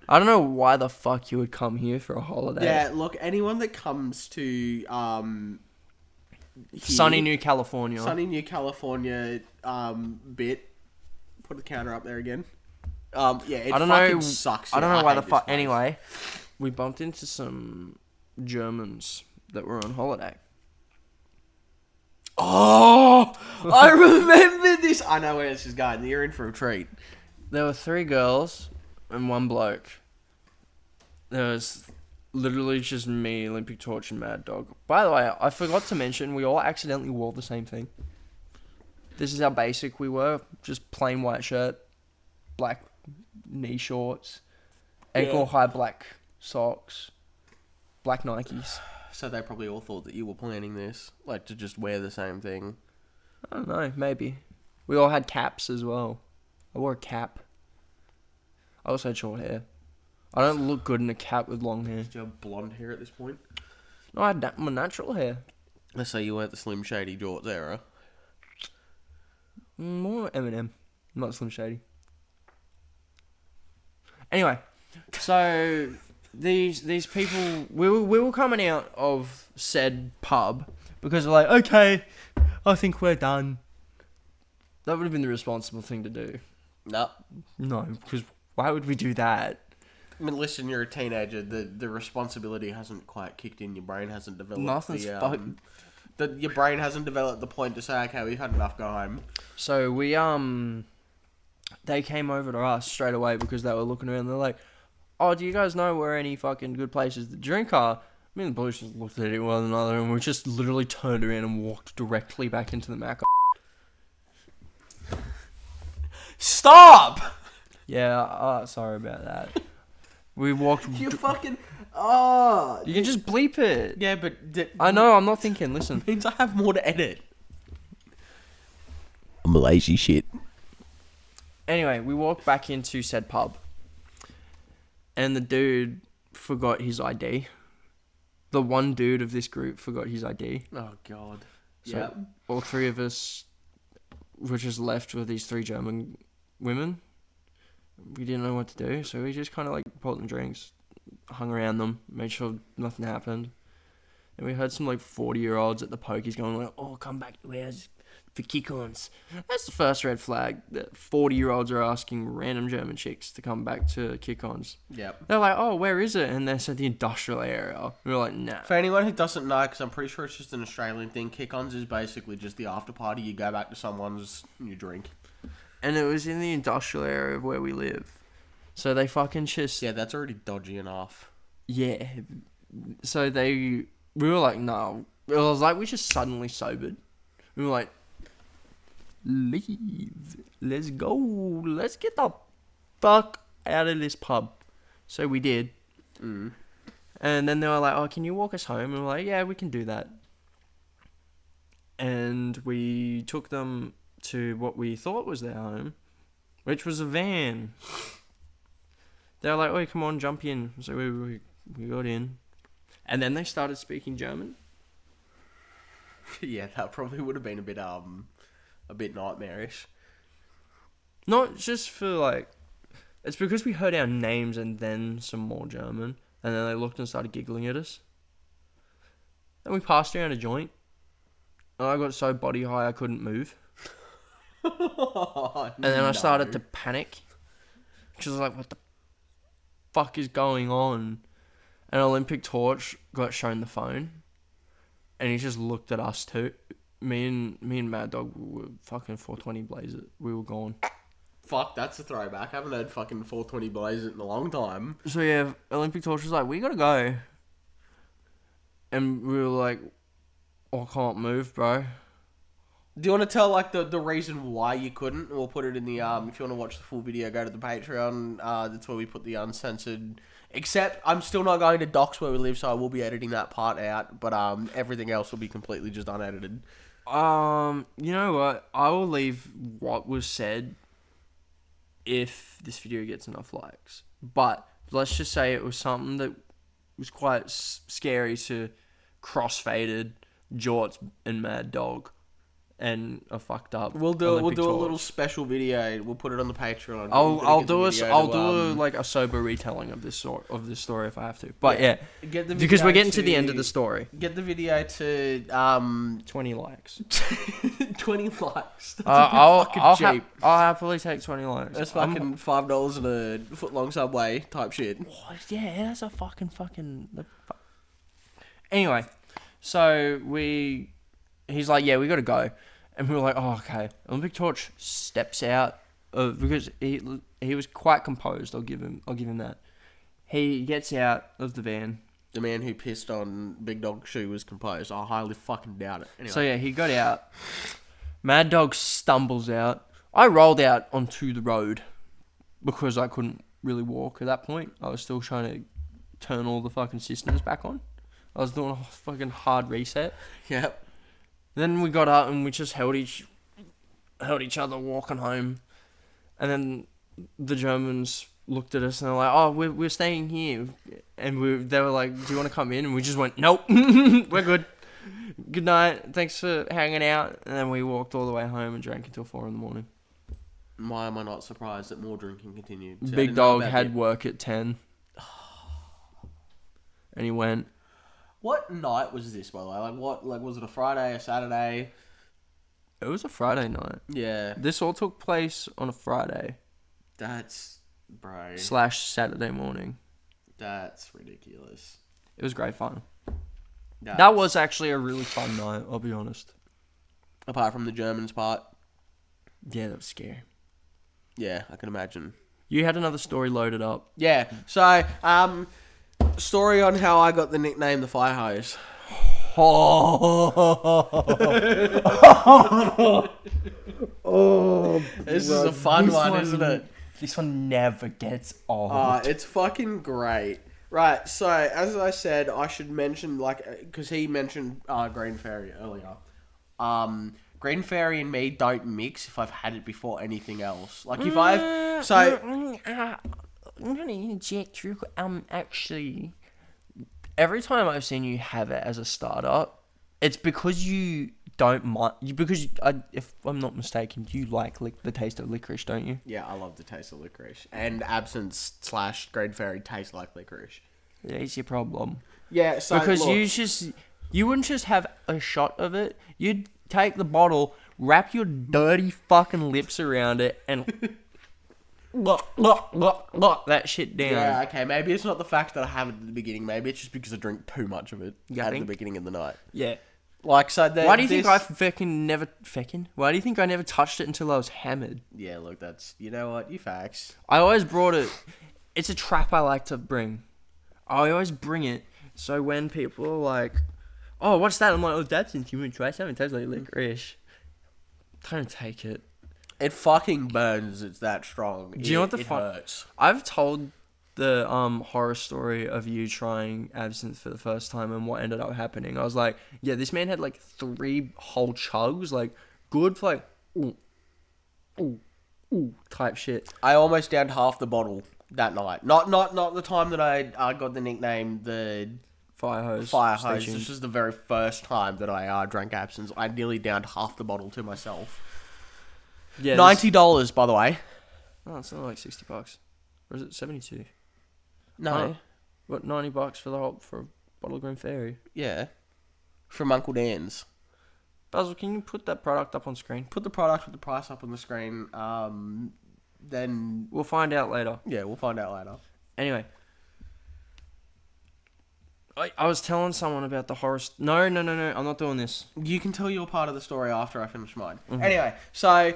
I don't know why the fuck you would come here for a holiday. Yeah, look, anyone that comes to Sunny here, New California. Sunny New California bit. Put the counter up there again. Yeah, it I don't fucking know. sucks. I don't here. know why hate the this fuck. place. Anyway, we bumped into some Germans that were on holiday. Oh, I remember this. I know where this is going. You're in for a treat. There were 3 girls and 1 bloke. There was literally just me, Olympic Torch, and Mad Dog. By the way, I forgot to mention we all accidentally wore the same thing. This is how basic we were. Just plain white shirt, black knee shorts, ankle-high black socks, black Nikes. So they probably all thought that you were planning this, like to just wear the same thing. I don't know, maybe. We all had caps as well. I wore a cap. I also had short hair. I don't look good in a cap with long hair. Do you have blonde hair at this point? No, I had my natural hair. Let's say you weren't the Slim Shady Jorts era. More Eminem, not Slim Shady. Anyway, so these people, we were coming out of said pub because we're like, okay, I think we're done. That would have been the responsible thing to do. No. No, because why would we do that? I mean, listen, you're a teenager. The responsibility hasn't quite kicked in. Your brain hasn't developed. Nothing's Your brain hasn't developed the point to say, okay, we've had enough. Go home. So we they came over to us straight away because they were looking around. They're like, "Oh, do you guys know where any fucking good places to drink are?" Me and the boys just looked at one another and we just literally turned around and walked directly back into the Mac. Stop! Yeah, sorry about that. We walked. You fucking. Oh. You can just bleep it. Yeah, but. I know. I'm not thinking. Listen. Means I have more to edit. I'm a lazy shit. Anyway, we walked back into said pub, and the dude forgot his ID. The one dude of this group forgot his ID. Oh god. So Yeah. all 3 of us were just left with these 3 German women. We didn't know what to do, so we just kind of like bought them drinks, hung around them, made sure nothing happened. And we heard some like 40-year-olds at the pokies going like, "Oh, come back to ours for kick-ons." That's the first red flag, that 40-year-olds are asking random German chicks to come back to kick-ons. Yep. They're like, "Oh, where is it?" And they said the industrial area. We were like, "Nah." For anyone who doesn't know, because I'm pretty sure it's just an Australian thing, kick-ons is basically just the after party. You go back to someone's and you drink. And it was in the industrial area of where we live. So they fucking just... Yeah, that's already dodgy enough. Yeah. So we were like, no. It was like we just suddenly sobered. We were like, leave. Let's go. Let's get the fuck out of this pub. So we did. Mm. And then they were like, "Oh, can you walk us home?" And we're like, "Yeah, we can do that." and we took them to what we thought was their home, which was a van. They were like, "Oh, come on, jump in." So we got in, and then they started speaking German. Yeah, that probably would have been a bit nightmarish. Not just for like, it's because we heard our names and then some more German, and then they looked and started giggling at us. And we passed around a joint, and I got so body high I couldn't move. And then I started to panic. She was like, "What the fuck is going on?" And Olympic Torch got shown the phone, and he just looked at us too. Me and Mad Dog were fucking 420 Blazer. We were gone. Fuck, that's a throwback. I haven't heard fucking 420 Blaze it in a long time. So yeah, Olympic Torch was like, "We gotta go," and we were like, "I can't move, bro." Do you want to tell like the reason why you couldn't? We'll put it in the if you want to watch the full video, go to the Patreon. That's where we put the uncensored. Except I'm still not going to docs where we live, so I will be editing that part out. But everything else will be completely just unedited. You know what? I will leave what was said if this video gets enough likes. But let's just say it was something that was quite scary to crossfaded Jorts and Mad Dog. And a fucked up. We'll do a Torch. little special video. We'll put it on the Patreon. I'll do a sober retelling of this story if I have to. But yeah, because we're getting to the end of the story. Get the video to 20 likes. 20 likes. That's I'll cheap. I'll happily take 20 likes. That's fucking $5 and a foot-long Subway type shit. What? Yeah, that's a fucking. Anyway, so he's like, "Yeah, we gotta go," and we were like, "Oh, okay." Olympic Torch steps out because he was quite composed. I'll give him that. He gets out of the van. The man who pissed on Big Dog's shoe was composed. I highly fucking doubt it. Anyway. So yeah, he got out. Mad Dog stumbles out. I rolled out onto the road because I couldn't really walk at that point. I was still trying to turn all the fucking systems back on. I was doing a fucking hard reset. Yep. Then we got up and we just held each other walking home, and then the Germans looked at us and they're like, "Oh, we're staying here," and they were like, "Do you want to come in?" And we just went, "Nope, we're good. Good night. Thanks for hanging out." And then we walked all the way home and drank until 4 a.m. Why am I not surprised that more drinking continued? See, Big Dog had work at 10, and he went. What night was this, by the way? Like was it a Friday, a Saturday? It was a Friday night. Yeah. This all took place on a Friday. That's, bro. / Saturday morning. That's ridiculous. It was great fun. That was actually a really fun night, I'll be honest. Apart from the Germans part. Yeah, that was scary. Yeah, I can imagine. You had another story loaded up. Yeah. So, story on how I got the nickname the Fire Hose. This is a fun one, isn't it? This one never gets old. It's fucking great. Right, so as I said, I should mention, because he mentioned Green Fairy earlier. Green Fairy and me don't mix if I've had it before anything else. Like, if I've... So... I'm going to interject real quick. Actually, every time I've seen you have it as a starter, it's because you don't mind... if I'm not mistaken, you like the taste of licorice, don't you? Yeah, I love the taste of licorice. And absinthe / Green Fairy taste like licorice. That's your problem. Yeah, so because look, you wouldn't just have a shot of it. You'd take the bottle, wrap your dirty fucking lips around it, and... look that shit down. Yeah, okay, maybe it's not the fact that I have it at the beginning. Maybe it's just because I drink too much of it at the beginning of the night. Yeah. Like, so why do you think I Why do you think I never touched it until I was hammered? Yeah, look, that's... You know what? You facts. I always brought it... It's a trap I like to bring. I always bring it, so when people are like, "Oh, what's that?" I'm like, "Oh, that's in human try something. It tastes like licorice." Don't take it. It fucking burns. It's that strong. Do you know what it hurts. I've told the horror story of you trying absinthe for the first time and what ended up happening, I was like, yeah, this man had like 3 whole chugs, like good for like ooh type shit. I almost downed half the bottle that night. Not the time that I got the nickname the Fire hose. Fire Stay hose. tuned. This was the very first time that I drank absinthe. I nearly downed half the bottle to myself. Yeah, $90, by the way. Oh, it's only like $60. Or is it 72? No. Oh. What, $90 for a bottle of Green Fairy? Yeah. From Uncle Dan's. Basil, can you put that product up on screen? Put the product with the price up on the screen. Then We'll find out later. yeah, we'll find out later. Anyway. I was telling someone about the horror... No, I'm not doing this. You can tell your part of the story after I finish mine. Mm-hmm. Anyway, so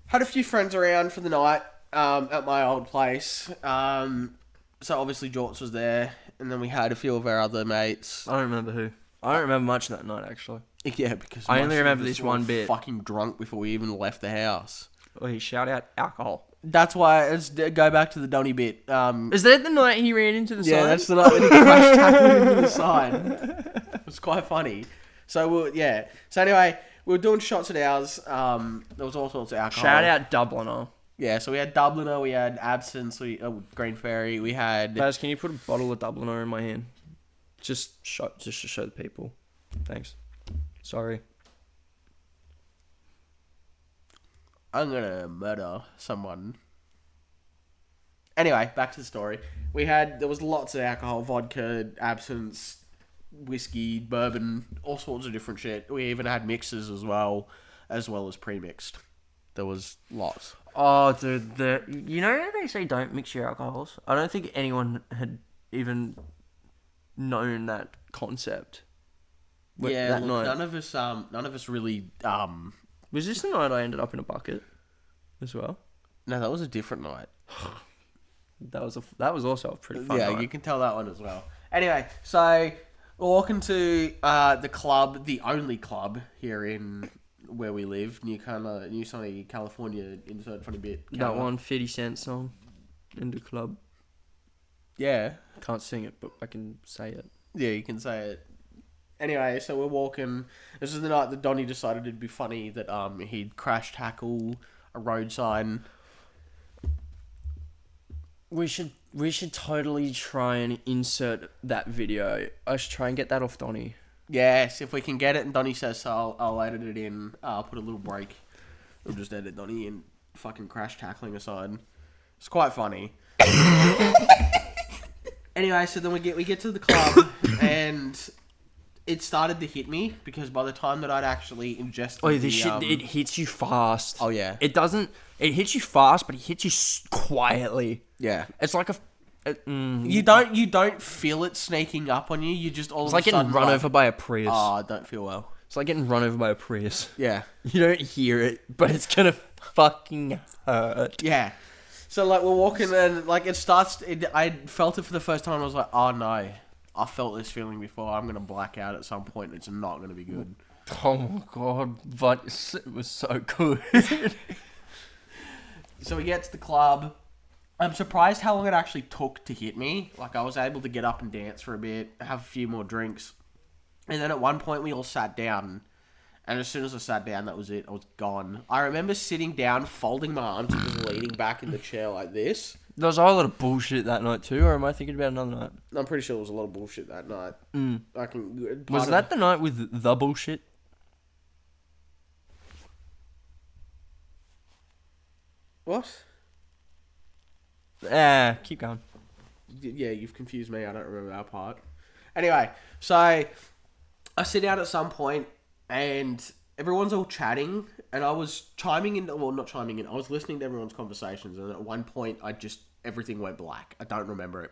had a few friends around for the night at my old place. So obviously Jorts was there, and then we had a few of our other mates. I don't remember who. I don't remember much of that night, actually. Yeah, because I only most of remember us this were one bit. Fucking drunk before we even left the house. Oh, he shout out alcohol. That's why let's go back to the Donny bit. Is that the night he ran into the sign? Yeah, that's the night when he crashed tackled into the sign. It was quite funny. So So anyway, we were doing shots at ours. There was all sorts of alcohol. Shout out Dubliner. Yeah, so we had Dubliner, we had Absinthe, Green Fairy, we had... Baz, can you put a bottle of Dubliner in my hand? Just to show the people. Thanks. Sorry. I'm gonna murder someone. Anyway, back to the story. There was lots of alcohol, vodka, absinthe, whiskey, bourbon, all sorts of different shit. We even had mixes as well as pre-mixed. There was lots. Oh, dude, you know how they say don't mix your alcohols? I don't think anyone had even known that concept. Yeah, that look, night. none of us really. Was this the night I ended up in a bucket as well? No, that was a different night. That was also a pretty fun night. You can tell that one as well. Anyway, so we're walking to the club, the only club here in where we live, New Sunny, California. Insert funny bit. That one 50 Cent song in the club. Yeah. Can't sing it, but I can say it. Yeah, you can say it. Anyway, so we're walking. This is the night that Donnie decided it'd be funny that he'd crash tackle a road sign. We should totally try and insert that video. I should try and get that off Donnie. Yes, if we can get it and Donnie says so, I'll edit it in. I'll put a little break. We'll just edit Donnie in fucking crash tackling a sign. It's quite funny. Anyway, so then we get to the club and it started to hit me because by the time that I'd actually ingested it hits you fast. Oh yeah. It hits you fast, but it hits you quietly. Yeah. It's like You don't feel it sneaking up on you. You just all it's of like a sudden getting run over by a Prius. Oh, I don't feel well. It's like getting run over by a Prius. Yeah. You don't hear it, but it's gonna fucking hurt. Yeah. So like we're walking and like it starts. I felt it for the first time. I was like, oh no, I felt this feeling before. I'm gonna black out at some point. It's not gonna be good. Oh my god, but it was so good. So we get to the club. I'm surprised how long it actually took to hit me. Like I was able to get up and dance for a bit, have a few more drinks, and then at one point we all sat down. And as soon as I sat down, that was it. I was gone. I remember sitting down, folding my arms, and just leaning back in the chair like this. There was a whole lot of bullshit that night too, or am I thinking about another night? I'm pretty sure there was a lot of bullshit that night. Was that the night with the bullshit? What? Keep going. Yeah, you've confused me. I don't remember that part. Anyway, so I sit down at some point and everyone's all chatting and I was chiming in, well, not chiming in, I was listening to everyone's conversations and at one point everything went black. I don't remember it.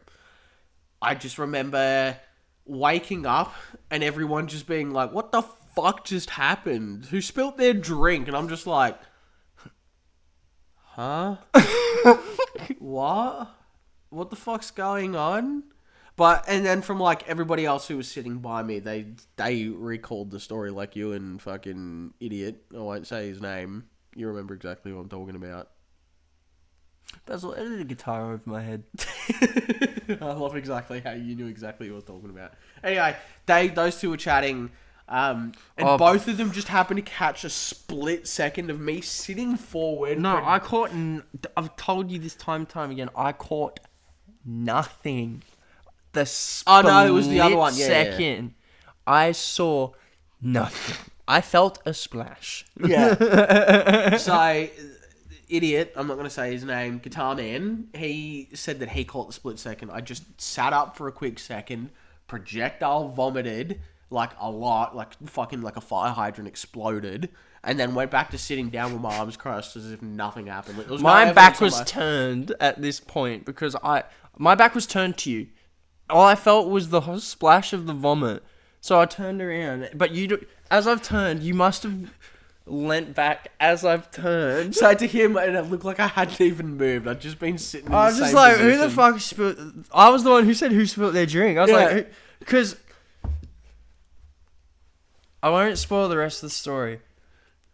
I just remember waking up and everyone just being like, what the fuck just happened? Who spilt their drink? And I'm just like, huh? What? What the fuck's going on? And then from like everybody else who was sitting by me, they recalled the story like you and fucking idiot. I won't say his name. You remember exactly what I'm talking about. Basil, edit a guitar over my head. I love exactly how you knew exactly what I was talking about. Anyway, those two were chatting, and both of them just happened to catch a split second of me sitting forward. No, I caught. I've told you this time and time again. I caught nothing. The split no, it was the other one. Yeah, second, I saw nothing. I felt a splash. Yeah. So, idiot, I'm not going to say his name, Guitar Man, he said that he caught the split second. I just sat up for a quick second, projectile vomited, like a lot, like fucking like a fire hydrant exploded, and then went back to sitting down with my arms crossed as if nothing happened. There was no My back evidence was turned at this point because my back was turned to you. All I felt was the splash of the vomit. So I turned around, but as I've turned, you must have leant back as I've turned. So to him, it looked like I hadn't even moved. I'd just been sitting in the I was same just like, position. who the fuck spilled? I was the one who said who spilled their drink. I was like, because I won't spoil the rest of the story,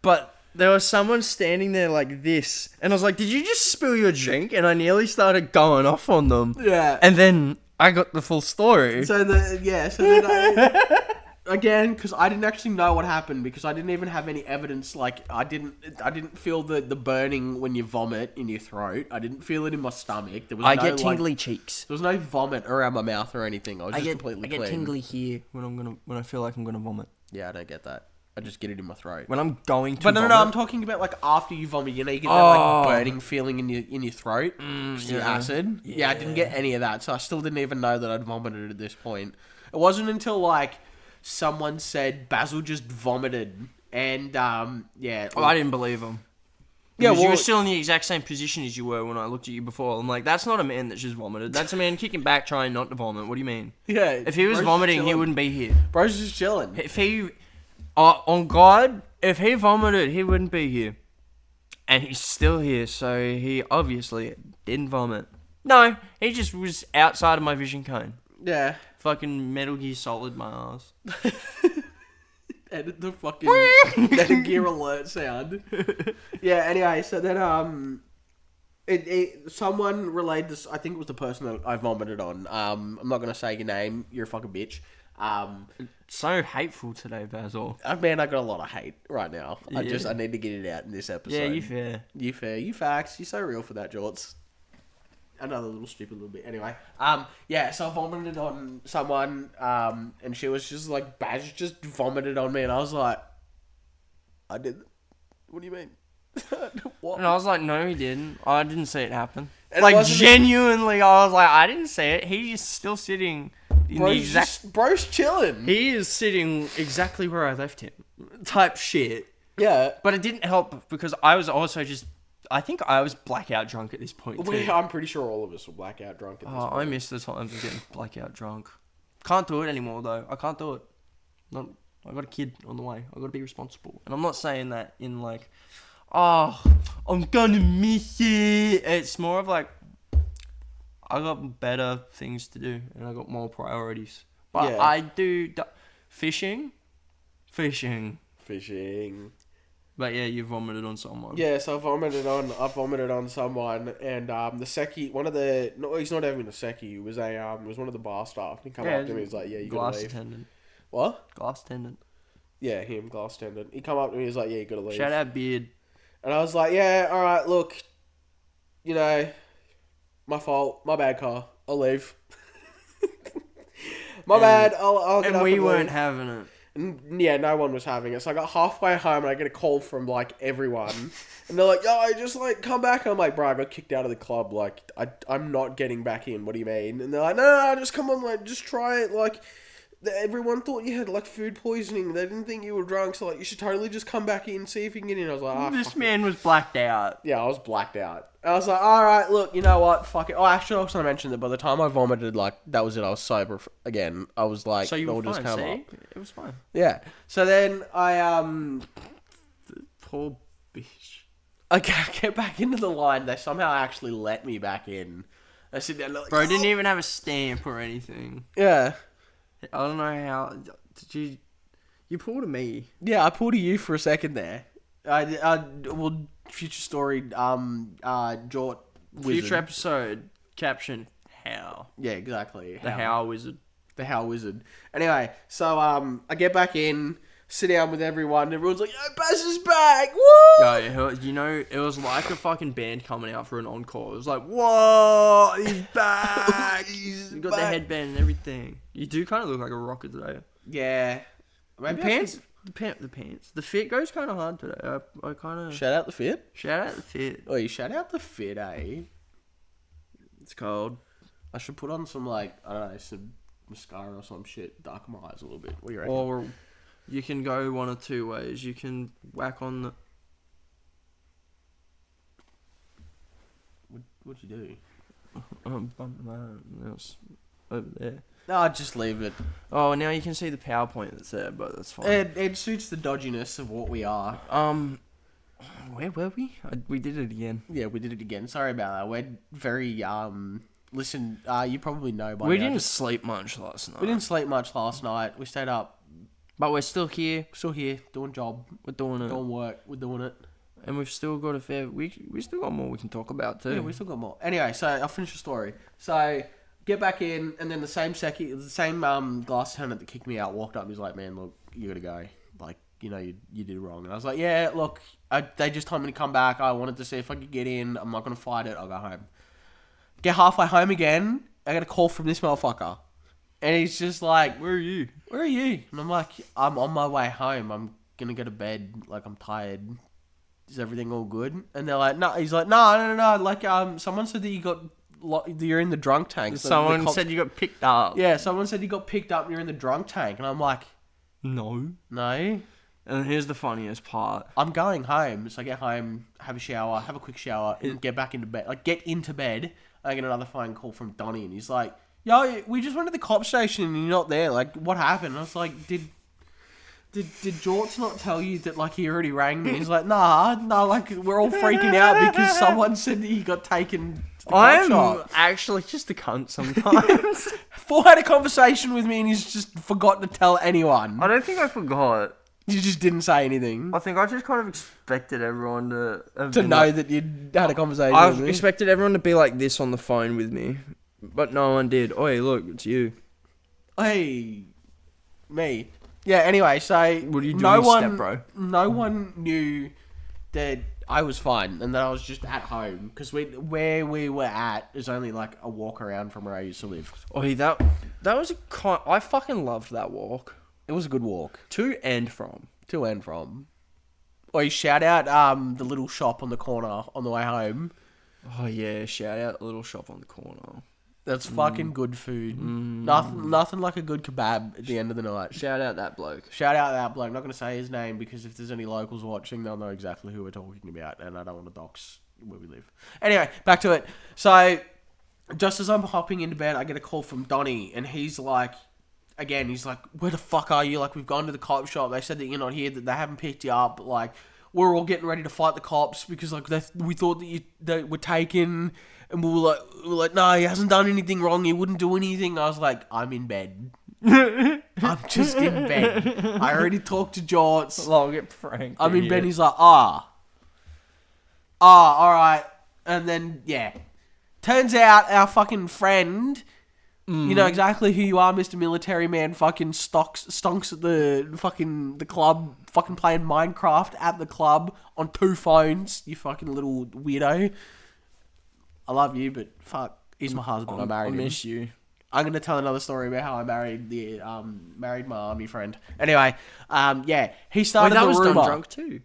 but there was someone standing there like this, and I was like, did you just spill your drink? And I nearly started going off on them. Yeah. And then I got the full story. So then again, because I didn't actually know what happened, because I didn't even have any evidence. Like I didn't feel the burning when you vomit in your throat. I didn't feel it in my stomach. There was I get tingly cheeks. There was no vomit around my mouth or anything. I was just completely I get clean. tingly here when I feel like I'm gonna vomit. Yeah, I don't get that. I just get it in my throat. When I'm going to But vomit. no, I'm talking about like after you vomit. You know, you get that like burning feeling in your throat. Your acid. Yeah, I didn't get any of that, so I still didn't even know that I'd vomited at this point. It wasn't until like someone said Basil just vomited, and yeah. I didn't believe him. Yeah, Because you well, were still in the exact same position as you were when I looked at you before. I'm like, that's not a man that just vomited. That's a man kicking back trying not to vomit. What do you mean? yeah. If he was bro's vomiting, just he chilling. wouldn't be here. Bro's just chilling. If he... on God, if he vomited, he wouldn't be here. And he's still here, so he obviously didn't vomit. No, he just was outside of my vision cone. Yeah. Fucking Metal Gear Solid my ass. Edit the fucking Metal Gear Alert sound. Yeah. Anyway, so then someone relayed this. I think it was the person that I vomited on. I'm not gonna say your name. You're a fucking bitch. So hateful today, Basil. Man, I got a lot of hate right now. Yeah. I need to get it out in this episode. Yeah, you fair. You fair. You facts. You're so real for that, Jorts. Another little stupid little bit. Anyway, yeah. So I vomited on someone, and she was just like, Baz just vomited on me, and I was like, I did. What do you mean? What? And I was like, no, he didn't. I didn't see it happen. And it like, wasn't- genuinely, I was like, I didn't see it. He's still sitting in the exact... Bro's chilling. He is sitting exactly where I left him. Type shit. Yeah. But it didn't help because I was also just... I think I was blackout drunk at this point, too. I'm pretty sure all of us were blackout drunk at this point. I miss the times of getting blackout drunk. Can't do it anymore, though. I can't do it. Not, I got a kid on the way. I got to be responsible. And I'm not saying that in like, oh, I'm gonna miss it. It's more of like, I got better things to do and I got more priorities. But Yeah. I do fishing. But yeah, you vomited on someone. Yeah, so I vomited on someone, and the secchi, he's not even a secchi, it was one of the bar staff. He come up to me, he's like, yeah, you gotta glass leave. attendant. What? Glass attendant. Yeah, him, glass attendant. He come up to me, he's like, yeah, you gotta leave. Shout out Beard. And I was like, yeah, alright, look, you know, my fault, my bad, car, I'll leave. My bad, I'll get And up we and weren't leave. having it. And yeah, no one was having it. So I got halfway home and I get a call from like everyone. And they're like, yo, just like come back. And I'm like, bro, I got kicked out of the club. Like, I'm not getting back in. What do you mean? And they're like, no, just come on, like, just try it. Like, everyone thought you had like food poisoning. They didn't think you were drunk. So like, you should totally just come back in and see if you can get in. I was like, This fuck it. man was blacked out. Yeah, I was blacked out. I was like, all right, look, you know what? Fuck it. Oh, actually, I also mentioned that by the time I vomited, like, that was it. I was sober again. I was like, So you it'll were just fine, come see? up. It was fine. Yeah. So then I Poor bitch. I get back into the line. They somehow actually let me back in. I sit there like, Bro didn't even have a stamp or anything. yeah. I don't know how... Did you pulled a me. Yeah, I pulled a you for a second there. Future story, Jort Wizard. Future episode caption, How. Yeah, exactly. The How Wizard. The How Wizard. Anyway, so I get back in, sit down with everyone. Everyone's like, "Yo, Baz is back! Woo!" Yo, you know, it was like a fucking band coming out for an encore. It was like, whoa, he's back. He's You got back. the headband and everything. You do kind of look like a rocker today. Yeah. Maybe The I pants, should- the pants. The fit goes kind of hard today. I kind of Shout out the fit. shout out the fit. Oh, you shout out the fit, eh? It's cold. I should put on some, like, I don't know, some mascara or some shit. Darken my eyes a little bit. What do you reckon? Or you can go one of two ways. You can whack on the. What'd you do? That's over there. No, just leave it. Oh, now you can see the PowerPoint that's there, but that's fine. It suits the dodginess of what we are. Where were we? We did it again. Yeah, we did it again. Sorry about that. We're very, listen, you probably know by We now. didn't sleep much last night. We didn't sleep much last night. We stayed up. But we're still here. Still here, doing job, We're doing it. doing work. We're doing it. And we've still got a fair. We still got more we can talk about too. Yeah, we still got more. Anyway, so I'll finish the story. So get back in, and then the same glass attendant that kicked me out walked up and was like, "Man, look, you gotta go. Like, you know, you did wrong." And I was like, "Yeah, look, they just told me to come back. I wanted to see if I could get in. I'm not gonna fight it. I'll go home." Get halfway home again. I get a call from this motherfucker, and he's just like, Where are you? "Where are you?" And I'm like, "I'm on my way home. I'm gonna go to bed. Like, I'm tired. Is everything all good?" And they're like, "No." He's like, "No. Like, someone said that you're in the drunk tank." So the Someone cops- said you got picked up. Yeah, someone said you got picked up and you're in the drunk tank. And I'm like, No. "No, And here's the funniest part. I'm going home." So I get home, have a shower, have a quick shower, and get back into bed. Like, get into bed. I get another phone call from Donnie, and he's like, "Yo, we just went to the cop station and you're not there. Like, what happened?" And I was like, Did Jorts not tell you that, like, he already rang me?" He's like, nah, like, we're all freaking out because someone said that he got taken to the cop I'm shop. actually just a cunt sometimes. Paul had a conversation with me and he's just forgot to tell anyone. I don't think I forgot. You just didn't say anything I think I just kind of expected everyone to have to been know like- that you'd had a conversation I've with me. expected everyone to be like this on the phone with me, but no one did. Oi, look, it's you. Hey, me. Yeah, anyway, so What are you doing, no one, step bro? no one knew that I was fine and that I was just at home because where we were at is only like a walk around from where I used to live. Oi, that was a I fucking loved that walk. It was a good walk To and from. to and from. Or shout out the little shop on the corner on the way home. Oh yeah, shout out Little Shop on the Corner. That's fucking good food. Nothing like a good kebab at the end of the night. Shout out that bloke. Shout out that bloke. I'm not going to say his name because if there's any locals watching, they'll know exactly who we're talking about, and I don't want to dox where we live. Anyway, back to it. So, just as I'm hopping into bed, I get a call from Donnie, and he's like, "Where the fuck are you? Like, we've gone to the cop shop. They said that you're not here, that they haven't picked you up. Like, we're all getting ready to fight the cops because, like, we thought that they were taken." And we were like, "No, he hasn't done anything wrong. He wouldn't do anything." I was like, "I'm in bed. I'm just in bed. I already talked to Jorts. I'll get pranked. I'm in bed." He's like, all right. And then, yeah. Turns out our fucking friend, you know exactly who you are, Mr. Military Man, fucking stonks at the club, fucking playing Minecraft at the club on 2 phones, you fucking little weirdo. I love you, but fuck, he's my husband. I married him. I miss you. I'm gonna tell another story about how I married my army friend. Anyway, yeah, he started that the was rumor. done drunk too.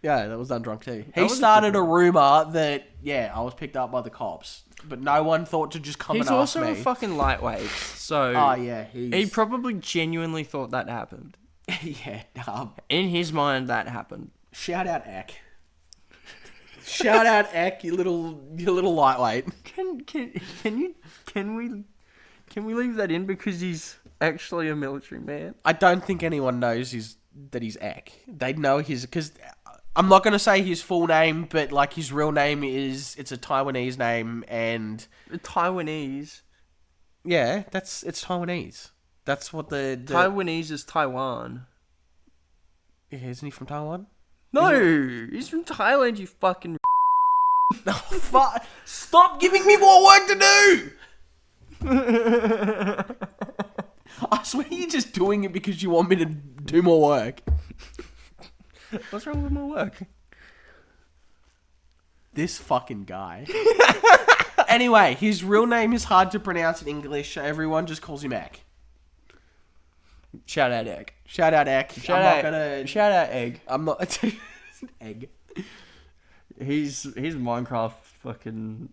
Yeah, that was done drunk too. That He was a started good a rumor that I was picked up by the cops, but no one thought to just come He's and ask also me. a fucking lightweight, so Oh yeah, he probably genuinely thought that happened. yeah. In his mind, that happened. Shout out Eck. Shout out Eck, you little lightweight. Can we leave that in because he's actually a military man? I don't think anyone knows that he's Eck. They know because I'm not gonna say his full name, but like his real name it's a Taiwanese name, and The Taiwanese. yeah, it's Taiwanese. That's what the Taiwanese is Taiwan. Yeah, isn't he from Taiwan? No, he's from Thailand. You fucking. Stop giving me more work to do. I swear you're just doing it because you want me to do more work. What's wrong with my work? This fucking guy. Anyway, his real name is hard to pronounce in English, so everyone just calls him Eck. Shout out Egg. Shout out Eck. Shout out Egg. I'm not... Egg. His Minecraft fucking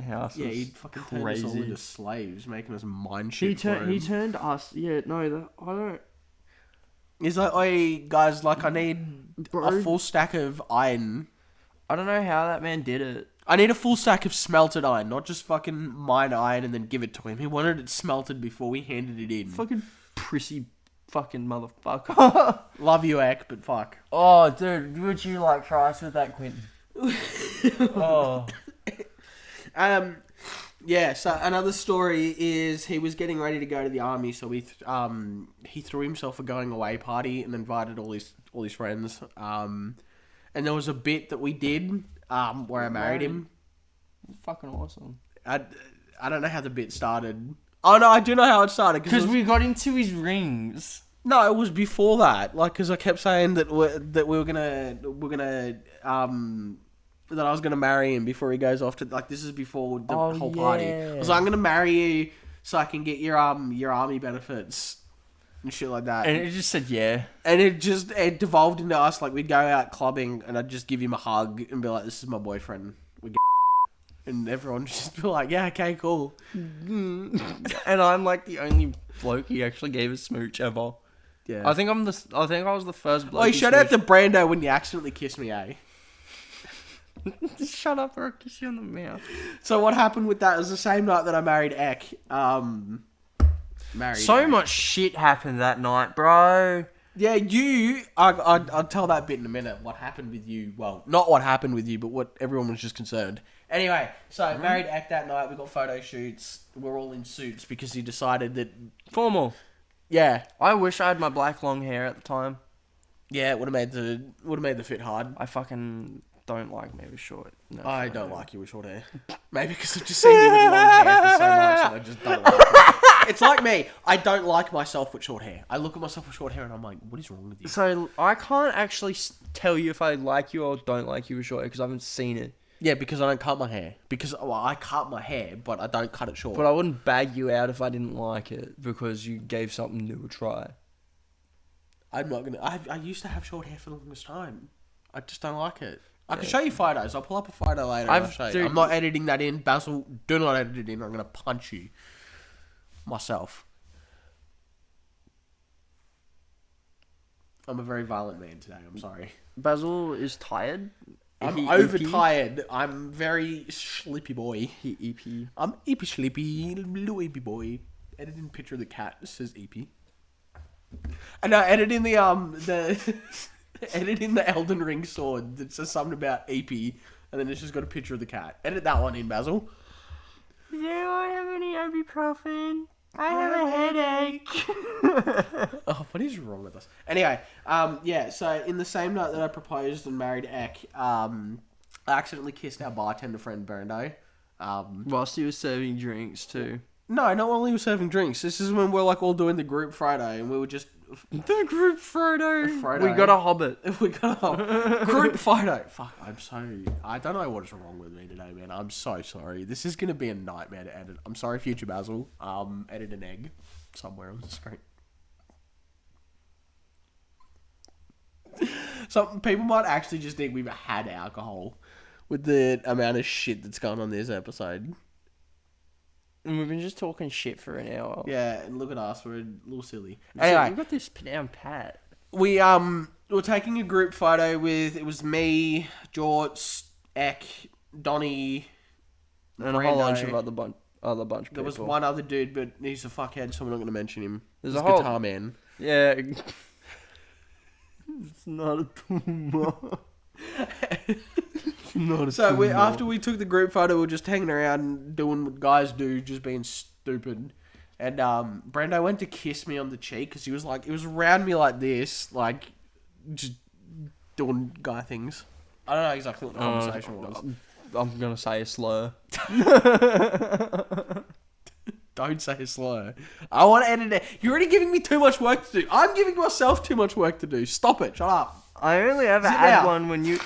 house. Yeah, was he fucking turned us all crazy. into slaves, making us mine shit. He turned us. Yeah, no, I don't. He's like, oi, guys, like, I need Bro. a full stack of iron. I don't know how that man did it. I need a full stack of smelted iron, not just fucking mine iron and then give it to him. He wanted it smelted before we handed it in. Fucking prissy fucking motherfucker. Love you, Eck, but fuck. Oh, dude, would you like fries with that, Quentin? Oh. Yeah, so another story is he was getting ready to go to the army, so he threw himself a going away party and invited all his friends. And there was a bit that we did where I married him. Fucking awesome. I don't know how the bit started. Oh no, I do know how it started Because we got into his rings. No, it was before that. Like, because I kept saying that we were gonna that I was gonna marry him before he goes off to, like, this is before the whole party. I was like, I'm gonna marry you so I can get your army benefits and shit like that. And it just said yeah. And it devolved into us, like, we'd go out clubbing and I'd just give him a hug and be like, this is my boyfriend. We get and everyone would just be like, yeah, okay, cool. And I'm like the only bloke he actually gave a smooch ever. Yeah. I think I was the first bloke. Oh, shout out to Brando when you accidentally kissed me, eh? Just shut up or I'll kiss you on the mouth. So what happened with that was the same night that I married Eck. So much shit happened that night, bro. Yeah, I'll tell that bit in a minute. What happened with you? Well, not what happened with you, but what everyone was just concerned. Anyway, so married Eck that night. We got photo shoots. We're all in suits because he decided that. Formal. Yeah, I wish I had my black long hair at the time. yeah, it would have made the fit hard. I fucking don't like me with short. No, I don't like you with short hair. Maybe because I've just seen you with long hair for so much and I just don't like it. It's like me. I don't like myself with short hair. I look at myself with short hair and I'm like, what is wrong with you? So I can't actually tell you if I like you or don't like you with short hair because I haven't seen it. Yeah, because I don't cut my hair. Because I cut my hair, but I don't cut it short. But I wouldn't bag you out if I didn't like it because you gave something new a try. I'm not gonna. I used to have short hair for the longest time. I just don't like it. I can show you photos. I'll pull up a photo later. And I'll show you. Dude, I'm not editing that in. Basil, do not edit it in. I'm gonna punch you myself. I'm a very violent man today. I'm sorry. Basil is tired. I'm overtired. I'm very sleepy boy. He EP. I'm EP sleepy, little EP boy. Editing picture of the cat. It says EP. And now editing the editing the Elden Ring sword that says something about EP, and then it's just got a picture of the cat. Edit that one in, Basil. Do I have any ibuprofen? I have a headache. Oh, what is wrong with us? Anyway, yeah. So in the same night that I proposed and married Eck, I accidentally kissed our bartender friend Brando. Whilst he was serving drinks too. No, not while he was serving drinks. This is when we're like all doing the group Friday, and we were just The group photo. Frodo. We got a hobbit. we got a group photo. Fuck, I don't know what is wrong with me today, man. I'm so sorry. This is gonna be a nightmare to edit. I'm sorry, future Basil. Edit an egg somewhere on the screen. Some people might actually just think we've had alcohol with the amount of shit that's gone on this episode. And we've been just talking shit for an hour. Yeah, and look at us, we're a little silly. So Anyway, we got this down pat. we were taking a group photo with, it was me, Jorts, Eck, Donnie, And a whole bunch Brando. of other bunch of people. There was one other dude, but he's a fuckhead, so we're not going to mention him. There's He's a whole- guitar man. Yeah. It's not a tumor. It's not a So tumor. after we took the group photo, we were just hanging around doing what guys do, just being stupid. And Brando went to kiss me on the cheek because he was like, it was around me like this, like just doing guy things. I don't know exactly what the conversation was. I'm gonna say a slur. Don't say a slur. I want to edit it. You're already giving me too much work to do. I'm giving myself too much work to do. Stop it. Shut up. I only ever Zip add out. one when you...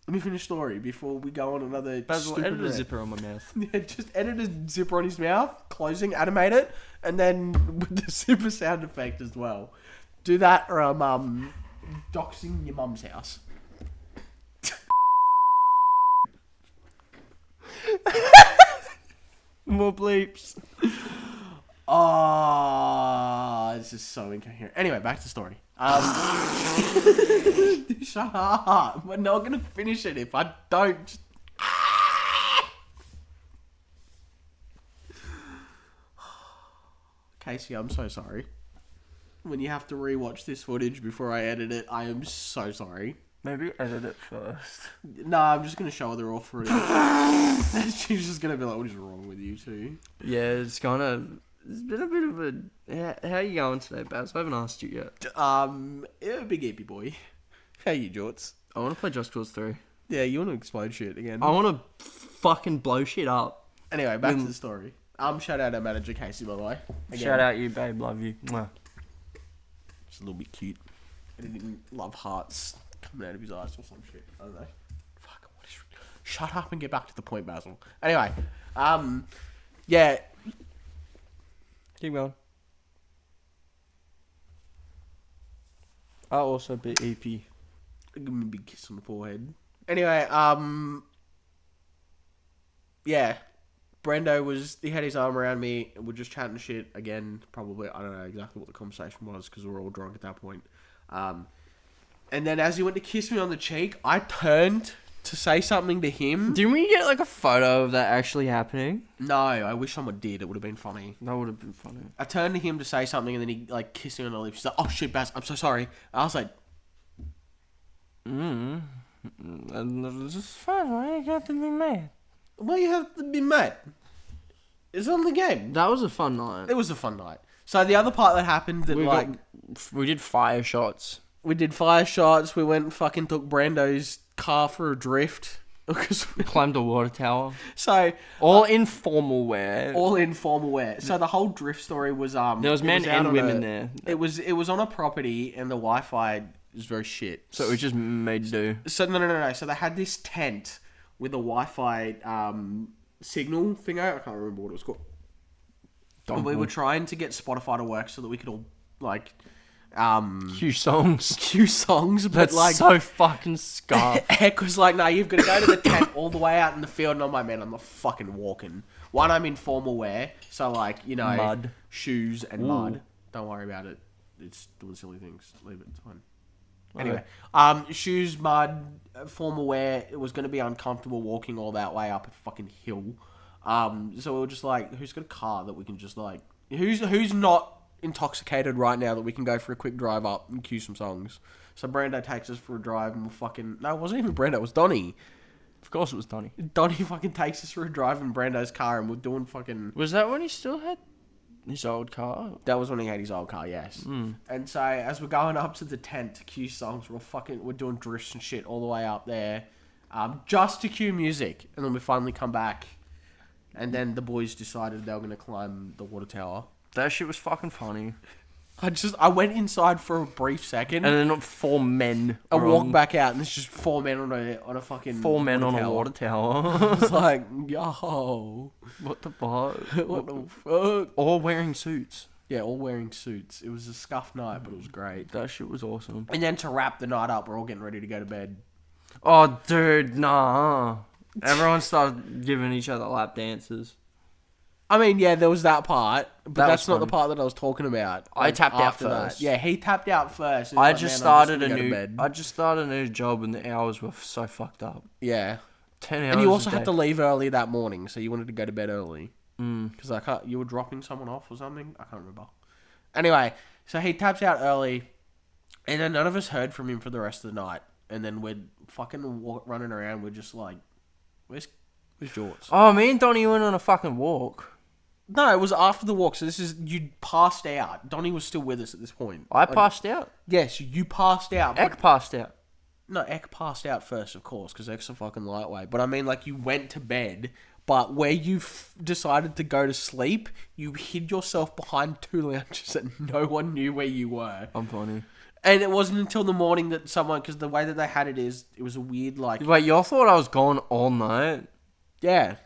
Let me finish story before we go on another Basil, stupid edit a rant. zipper on my mouth. Yeah, just edit a zipper on his mouth, closing, animate it, and then with the zipper sound effect as well. Do that or I'm doxing your mum's house. More bleeps. Oh, this is so incoherent. Anyway, back to the story. Shut up. We're not going to finish it if I don't. Just... Casey, I'm so sorry. When you have to rewatch this footage before I edit it, I am so sorry. Maybe edit it first. No, I'm just going to show her the raw footage. She's just going to be like, what is wrong with you two? Yeah, it's kind of... It's been a bit of a... How are you going today, Baz? I haven't asked you yet. Yeah, big eepy boy. How you, Jorts? I want to play Just Cause 3. Yeah, you want to explode shit again? I want to fucking blow shit up. Anyway, back to the story. Shout out our manager, Casey, by the way. Again, Shout out you, babe. Love you. Mwah. Just a little bit cute. And he didn't love hearts coming out of his eyes or some shit. I don't know. Fuck, what is... Shut up and get back to the point, Basil. Anyway, yeah. Keep going. I'll also be EP. Give me a big kiss on the forehead. Anyway, yeah. Brendo he had his arm around me, and we're just chatting shit again, probably. I don't know exactly what the conversation was, because we were all drunk at that point. And then as he went to kiss me on the cheek, I turned to say something to him. Didn't we get like a photo of that actually happening? No, I wish someone did. It would have been funny. That would have been funny. I turned to him to say something, and then he like kissed me on the lips. He's like, "Oh shit, Baz, I'm so sorry." I was like, And it's fine. Why you got to be mad? "Why you have to be mad? It's on the game." That was a fun night. It was a fun night. So the other part that happened, that we did fire shots. we did fire shots. We went and fucking took Brando's car for a drift. Climbed a water tower. So all informal wear. all informal wear. So the whole drift story was There was men and women there. It was on a property, and the Wi-Fi is very shit. So it was just made do. So no. So they had this tent with a Wi-Fi signal thing out. I can't remember what it was called. And we were trying to get Spotify to work so that we could all like Cue songs. cue songs, but That's like so fucking scarf. Heck was like, "No, you've got to go to the tent all the way out in the field." And I'm like, "Man, I'm not fucking walking." One, I'm in formal wear, so like, you know, Mud. shoes and Ooh. mud. Don't worry about it. It's doing silly things. Leave it. It's fine. Okay. Anyway, shoes, mud, formal wear. It was going to be uncomfortable walking all that way up a fucking hill. So we were just like, who's got a car that we can just like, who's not intoxicated right now that we can go for a quick drive up and cue some songs. So Brando takes us for a drive, and we'll fucking... No, it wasn't even Brando, it was Donnie. Of course it was Donnie. Donnie fucking takes us for a drive in Brando's car, and we're doing fucking... Was that when he still had his old car? That was when he had his old car, yes. Mm. And so as we're going up to the tent to cue songs, we're doing drifts and shit all the way up there, just to cue music. And then we finally come back, and then the boys decided they were going to climb the water tower. That shit was fucking funny. I went inside for a brief second. And then 4 men. I walked back out, and there's just 4 men on a fucking 4 men on tower. a water tower. It's like, yo, What the fuck? what the fuck? All wearing suits. Yeah, all wearing suits. It was a scuffed night, but it was great. That shit was awesome. And then to wrap the night up, we're all getting ready to go to bed. Oh, dude, nah. Everyone started giving each other lap dances. I mean, yeah, there was that part, but That that's was not the fun. part that I was talking about. I tapped out after first. That. Yeah, he tapped out first. I just started a I just started a new job and the hours were so fucked up. Yeah, 10 hours. and you also a day. had to leave early that morning, so you wanted to go to bed early. Mm. Because you were dropping someone off or something. I can't remember. Anyway, so he taps out early, and then none of us heard from him for the rest of the night. And then we're fucking running around. We're just like, where's Jorts? Oh, me and Donnie went on a fucking walk. No, it was after the walk. So you passed out. Donnie was still with us at this point. I passed out. Yes, you passed out. but- Ek passed out. No, Ek passed out first, of course, because Ek's a fucking lightweight. But I mean, like, you went to bed, but where you decided to go to sleep, you hid yourself behind 2 lounges that no one knew where you were. I'm funny. And it wasn't until the morning that someone, because the way that they had it is, it was a weird, like... Wait, y'all thought I was gone all night? Yeah.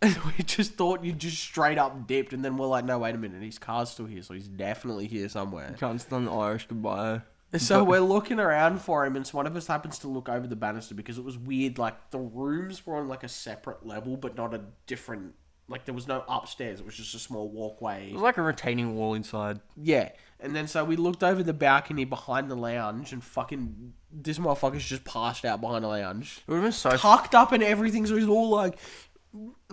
We just thought you just straight up dipped, and then we're like, no, wait a minute, his car's still here, so he's definitely here somewhere. Can't stand the Irish goodbye. So we're looking around for him, and so one of us happens to look over the banister, because it was weird, like, the rooms were on, like, a separate level, but not a different... Like, there was no upstairs, it was just a small walkway. It was like a retaining wall inside. Yeah. And then so we looked over the balcony behind the lounge, and fucking... This motherfucker's just passed out behind the lounge. It would have been so... Tucked up and everything, so he's all, like...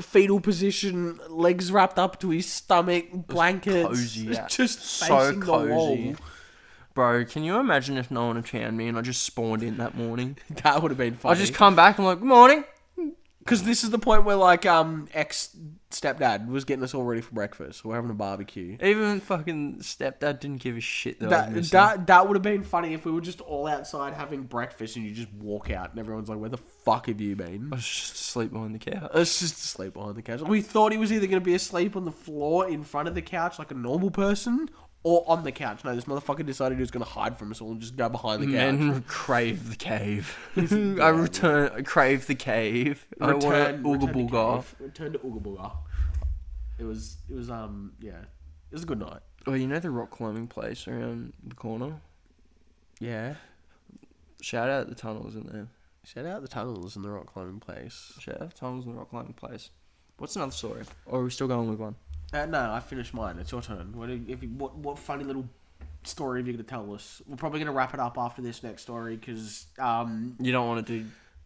Fetal position, legs wrapped up to his stomach, blankets. Cozy. It's just So facing the cozy. wall. Bro, can you imagine if no one had found me and I just spawned in that morning? That would have been funny. I just come back and I'm like, good morning. Because this is the point where, like, ex-stepdad was getting us all ready for breakfast. We're having a barbecue. Even fucking stepdad didn't give a shit that I was missing. That would have been funny if we were just all outside having breakfast and you just walk out and everyone's like, where the fuck have you been? I was just asleep behind the couch. It's just asleep behind the couch. We thought he was either going to be asleep on the floor in front of the couch like a normal person or on the couch. No, this motherfucker decided he was going to hide from us all and just go behind the couch. Men crave the cave. I crave the cave. I want Return Ooga to Booga. cave. Return to Ooga Booga. It was yeah. It was a good night. Oh, you know the rock climbing place around the corner? Yeah. Shout out the tunnels in there. Shout out the tunnels and the rock climbing place. Shout out the tunnels and the rock climbing place. What's another story? Or are we still going with one? No, I finished mine. It's your turn. What funny little story have you going to tell us? We're probably going to wrap it up after this next story because You don't want to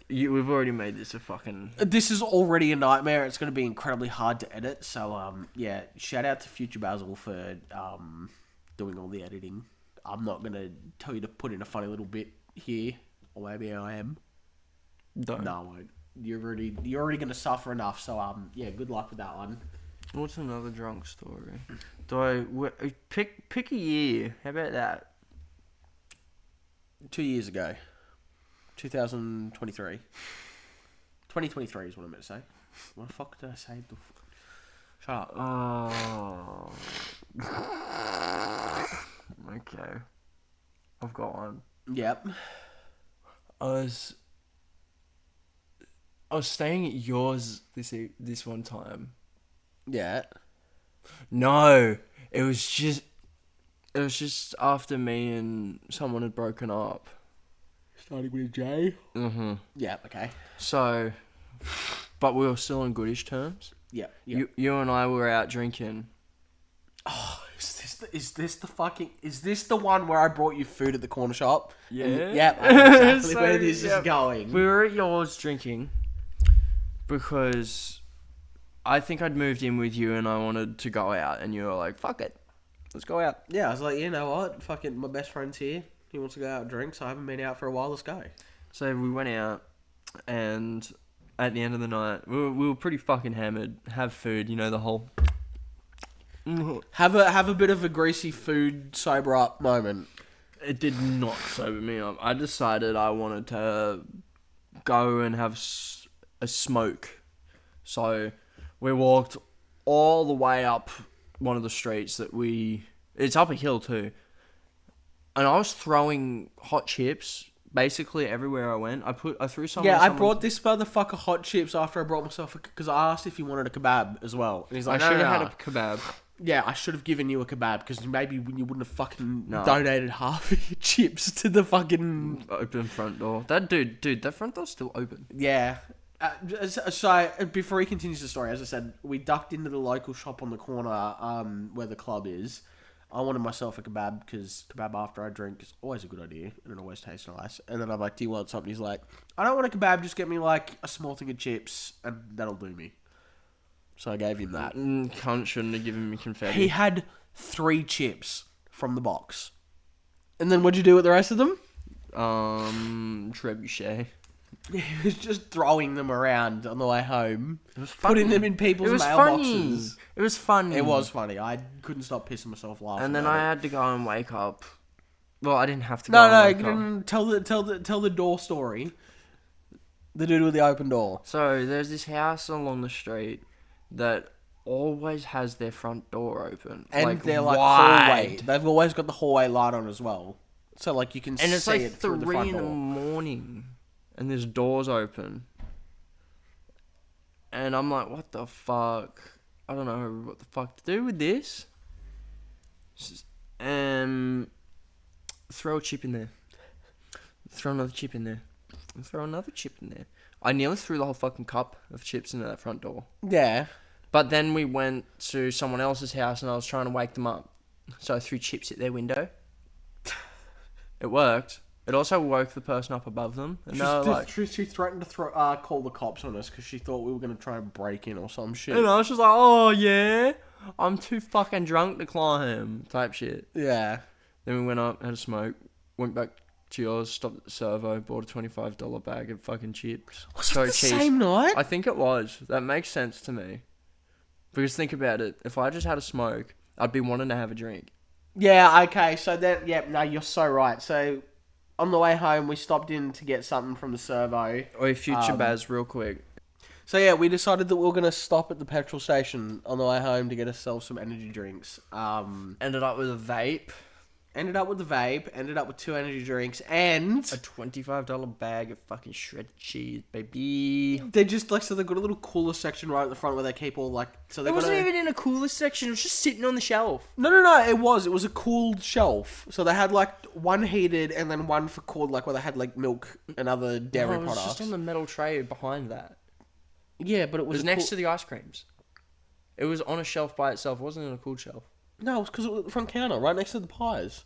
do... we've already made this a fucking... This is already a nightmare. It's going to be incredibly hard to edit. So, yeah, shout out to Future Basil for doing all the editing. I'm not going to tell you to put in a funny little bit here. Or maybe I am. Don't. No, I won't. You're already going to suffer enough. So, yeah, good luck with that one. What's another drunk story? Pick a year. How about that? 2 years ago. 2023. 2023 is what I meant to say. What the fuck did I say? Shut up. Oh. Okay. I've got one. Yep. I was staying at yours this one time. Yeah. No, it was just after me and someone had broken up. Starting with a J. Mm-hmm. Yeah. Okay. So, but we were still on goodish terms. Yeah. Yeah. You and I were out drinking. Oh, is this the one where I brought you food at the corner shop? Yeah. Yep. I know exactly So, where this yep. is going. We were at yours drinking because I think I'd moved in with you and I wanted to go out, and you were like, "Fuck it, let's go out." Yeah, I was like, you know what? Fucking my best friend's here. He wants to go out and drink, so I haven't been out for a while. Let's go. So we went out, and at the end of the night, we were pretty fucking hammered. Have food, you know, the whole... Have a bit of a greasy food sober up moment. It did not sober me up. I decided I wanted to go and have a smoke. So we walked all the way up one of the streets that it's up a hill too. And I was throwing hot chips basically everywhere I went. I threw some. Yeah, I brought this motherfucker hot chips after I brought myself because I asked if he wanted a kebab as well. And he's like, I should no, have no, had a kebab. Yeah, I should have given you a kebab because maybe you wouldn't have fucking donated half of your chips to the fucking Open front door. That dude, that front door's still open. Yeah. So before he continues the story, as I said, we ducked into the local shop on the corner where the club is. I wanted myself a kebab because kebab after I drink is always a good idea and it always tastes nice. And then I'm like, do you want something? He's like, I don't want a kebab, just get me like a small thing of chips and that'll do me. So I gave him that. Cunt shouldn't have given me confetti. He had 3 chips from the box. And then what'd you do with the rest of them? Trebuchet. He was just throwing them around on the way home. It was funny. Putting them in people's mailboxes. Funny. It was funny. It was funny. I couldn't stop pissing myself laughing. And then I had to go and wake up. Well, I didn't have to go. No, and wake up. tell the door story. The dude with the open door. So there's this house along the street that always has their front door open. And they're like wide. hallway. They've always got the hallway light on as well. So like you can And it's see like it through the 3 front in the door. morning. And there's doors open. And I'm like, what the fuck? I don't know what the fuck to do with this. Throw a chip in there. Throw another chip in there. Throw another chip in there. I nearly threw the whole fucking cup of chips into that front door. Yeah. But then we went to someone else's house and I was trying to wake them up. So I threw chips at their window. It worked. It also woke the person up above them. And they were like... She threatened to call the cops on us because she thought we were going to try and break in or some shit. And I was just like, oh yeah, I'm too fucking drunk to climb, type shit. Yeah. Then we went up, had a smoke, went back to yours, stopped at the servo, bought a $25 bag of fucking chips. Was it the same night? I think it was. That makes sense to me. Because think about it, if I just had a smoke, I'd be wanting to have a drink. Yeah, okay. So then, yeah, no, you're so right. So on the way home, we stopped in to get something from the servo. Oi, future Baz, real quick. So yeah, we decided that we were going to stop at the petrol station on the way home to get ourselves some energy drinks. Ended up with a vape, Ended up with the vape, ended up with 2 energy drinks, and a $25 bag of fucking shredded cheese, baby. they just like, so they've got a little cooler section right at the front where they keep all like, so they It got wasn't even in a cooler section, it was just sitting on the shelf. No, it was a cooled shelf. So they had like one heated and then one for cooled, like where they had like milk and other dairy No, it was products. just on the metal tray behind that. Yeah, but it It was was next to the ice creams. It was on a shelf by itself. It wasn't in a cool shelf. No, it's because it was at the front counter, right next to the pies.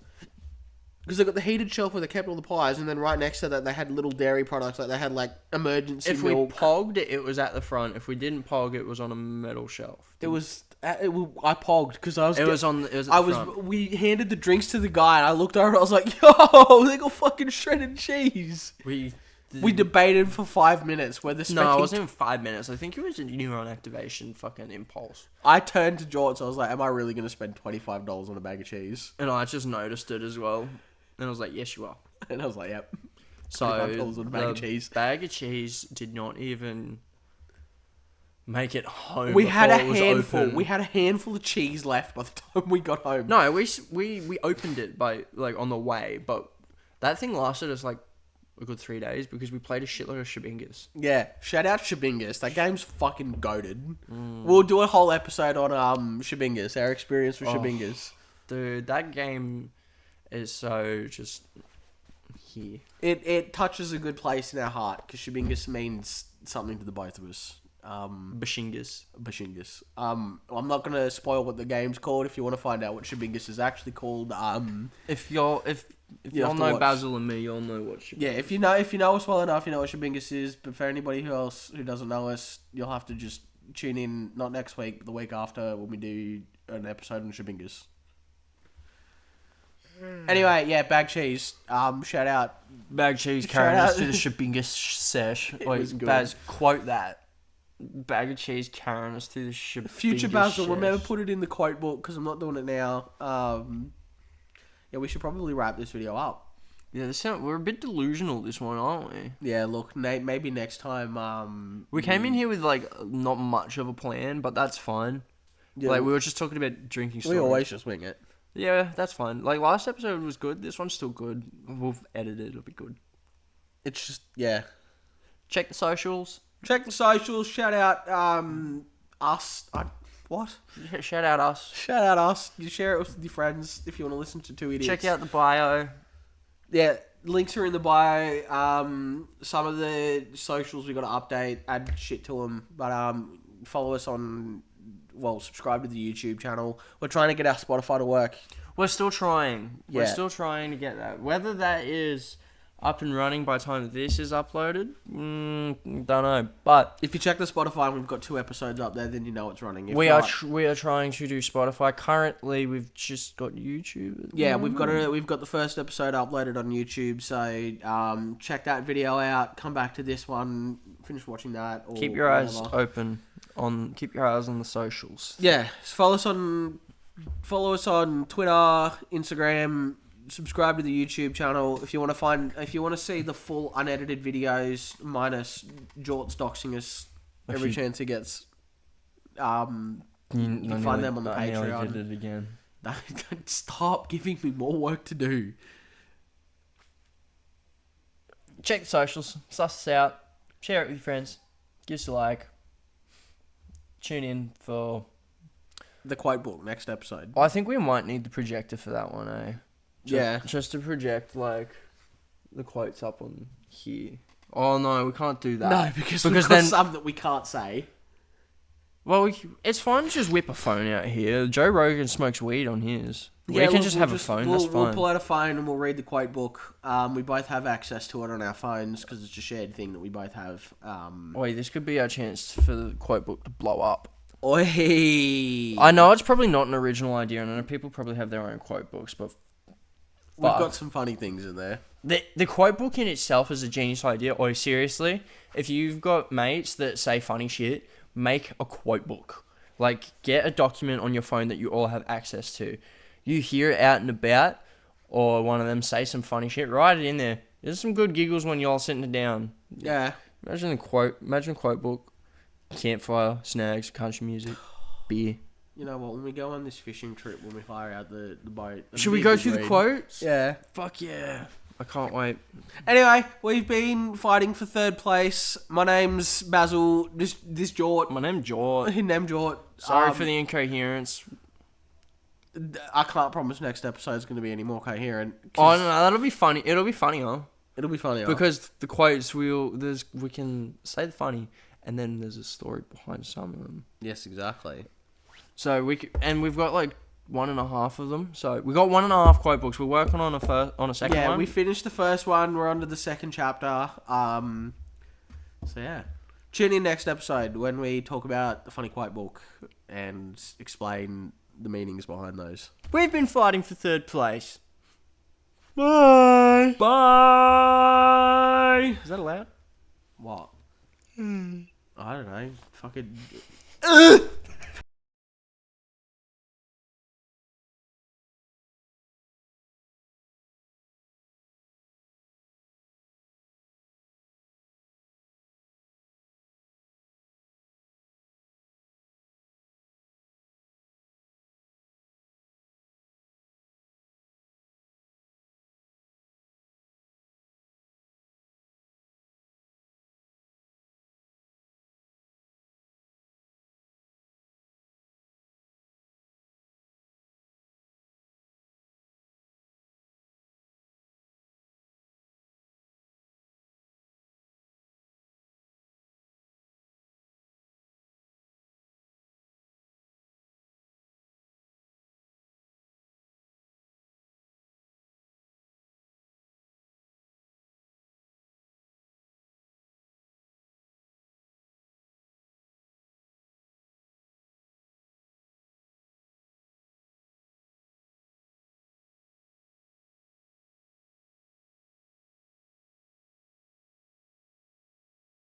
Because they got the heated shelf where they kept all the pies, and then right next to that they had little dairy products, like they had like emergency If milk. we pogged it, it was at the front. If we didn't pog, it was on a metal shelf. I pogged because I was. It was on. It was. At the front. We handed the drinks to the guy, and I looked over. and I was like, "Yo, they got fucking shredded cheese." We debated for 5 minutes whether. No, it wasn't even 5 minutes. I think it was a neuron activation fucking impulse. I turned to George. I was like, "Am I really going to spend $25 on a bag of cheese?" And I just noticed it as well. And I was like, "Yes, you are." And I was like, "Yep." So $25 on a bag of cheese. Bag of cheese did not even make it home. We had a before it was handful. open. We had a handful of cheese left by the time we got home. No, we opened it by like on the way, but that thing lasted us like a good 3 days because we played a shitload of Shabingas. Yeah, shout out Shabingas. That game's fucking goated. We'll do a whole episode on Shabingas, our experience with Shabingas. Dude, that game is so just here. It touches a good place in our heart because Shabingas means something to the both of us. Bashingas. Bashingas. I'm not gonna spoil what the game's called. If you want to find out what Shabingas is actually called, If y'all have to know watch. Basil and me, you'll know what Shabingas. yeah, if you know us well enough, you know what Shabingas is. But for anybody else who doesn't know us, you'll have to just tune in, not next week, but the week after when we do an episode on Shabingas. Anyway, yeah, bag cheese. Shout out. Bag cheese Shout carrying out. us to the Shabingas sesh. It Wait, was good. Baz, quote that. Bag of cheese carrying us to the Shabingas Future Basil, sesh. remember put it in the quote book because I'm not doing it now. Yeah, we should probably wrap this video up. Yeah, we're a bit delusional this one, aren't we? Yeah, look, maybe next time. We came in here with like not much of a plan, but that's fine. Yeah, Like we were just talking about drinking we stories. always just wing it. Yeah, that's fine. Like last episode was good. This one's still good. We'll edit it. It'll be good. It's just Check the socials. Check the socials. Shout out us. What? Shout out us. Shout out us. You share it with your friends if you want to listen to two idiots. Check out the bio. Yeah, links are in the bio. Some of the socials we got to update, add shit to them. But follow us on. Well, subscribe to the YouTube channel. We're trying to get our Spotify to work. We're still trying. We're Yeah. still trying to get that. Whether that is up and running by the time this is uploaded, don't know. But If you check the Spotify and we've got 2 episodes up there, then you know it's running. If we not, are trying to do Spotify. Currently, we've just got YouTube. Yeah, we've got the first episode uploaded on YouTube, so check that video out. Come back to this one, finish watching that. Or Keep your eyes whatever. open keep your eyes on the socials. Yeah, follow us on Twitter, Instagram, subscribe to the YouTube channel if you want to see the full unedited videos minus Jort's doxing us every Actually- chance he gets. You You can find them on the I nearly Patreon. did it again. Stop giving me more work to do. Check the socials, suss us out, share it with your friends, give us a like. Tune in for. The quote book next episode. I think we might need the projector for that one, eh? Yeah. Just to project like the quotes up on here. Oh no, we can't do that. No, because Because we've got then- some that we can't say. Well, it's fine to just whip a phone out here. Joe Rogan smokes weed on his. We can just have a phone. That's We'll fine. pull out a phone and we'll read the quote book. We both have access to it on our phones because it's a shared thing that we both have. Wait, this could be our chance for the quote book to blow up. Oi! I know it's probably not an original idea, and I know people probably have their own quote books, but We've fuck. got some funny things in there. The quote book in itself is a genius idea. Or seriously, if you've got mates that say funny shit, make a quote book. Like, get a document on your phone that you all have access to. You hear it out and about, or one of them say some funny shit, write it in there. There's some good giggles when you're all sitting down. Yeah. Imagine a quote book, campfire, snags, country music, beer. You know what? When we go on this fishing trip, when we hire out the boat, Should we go through the quotes? Yeah. Fuck yeah. I can't wait. Anyway, we've been fighting for third place. My name's Basil. This Jort. My name's George. His name Jort. Sorry for the incoherence. I can't promise next episode's going to be any more coherent. Oh no, that'll be funny. It'll be funnier It'll be funny. because the quotes we can say the funny, and then there's a story behind some of them. Yes, exactly. So we've got like 1.5 of them. So we got 1.5 quote books. We're working on a second Yeah, one. we finished the first one. We're on to the second chapter. So yeah, tune in next episode when we talk about the funny quote book and explain the meanings behind those. We've been fighting for third place. Bye. Bye. Is that allowed? What? I don't know. Fucking.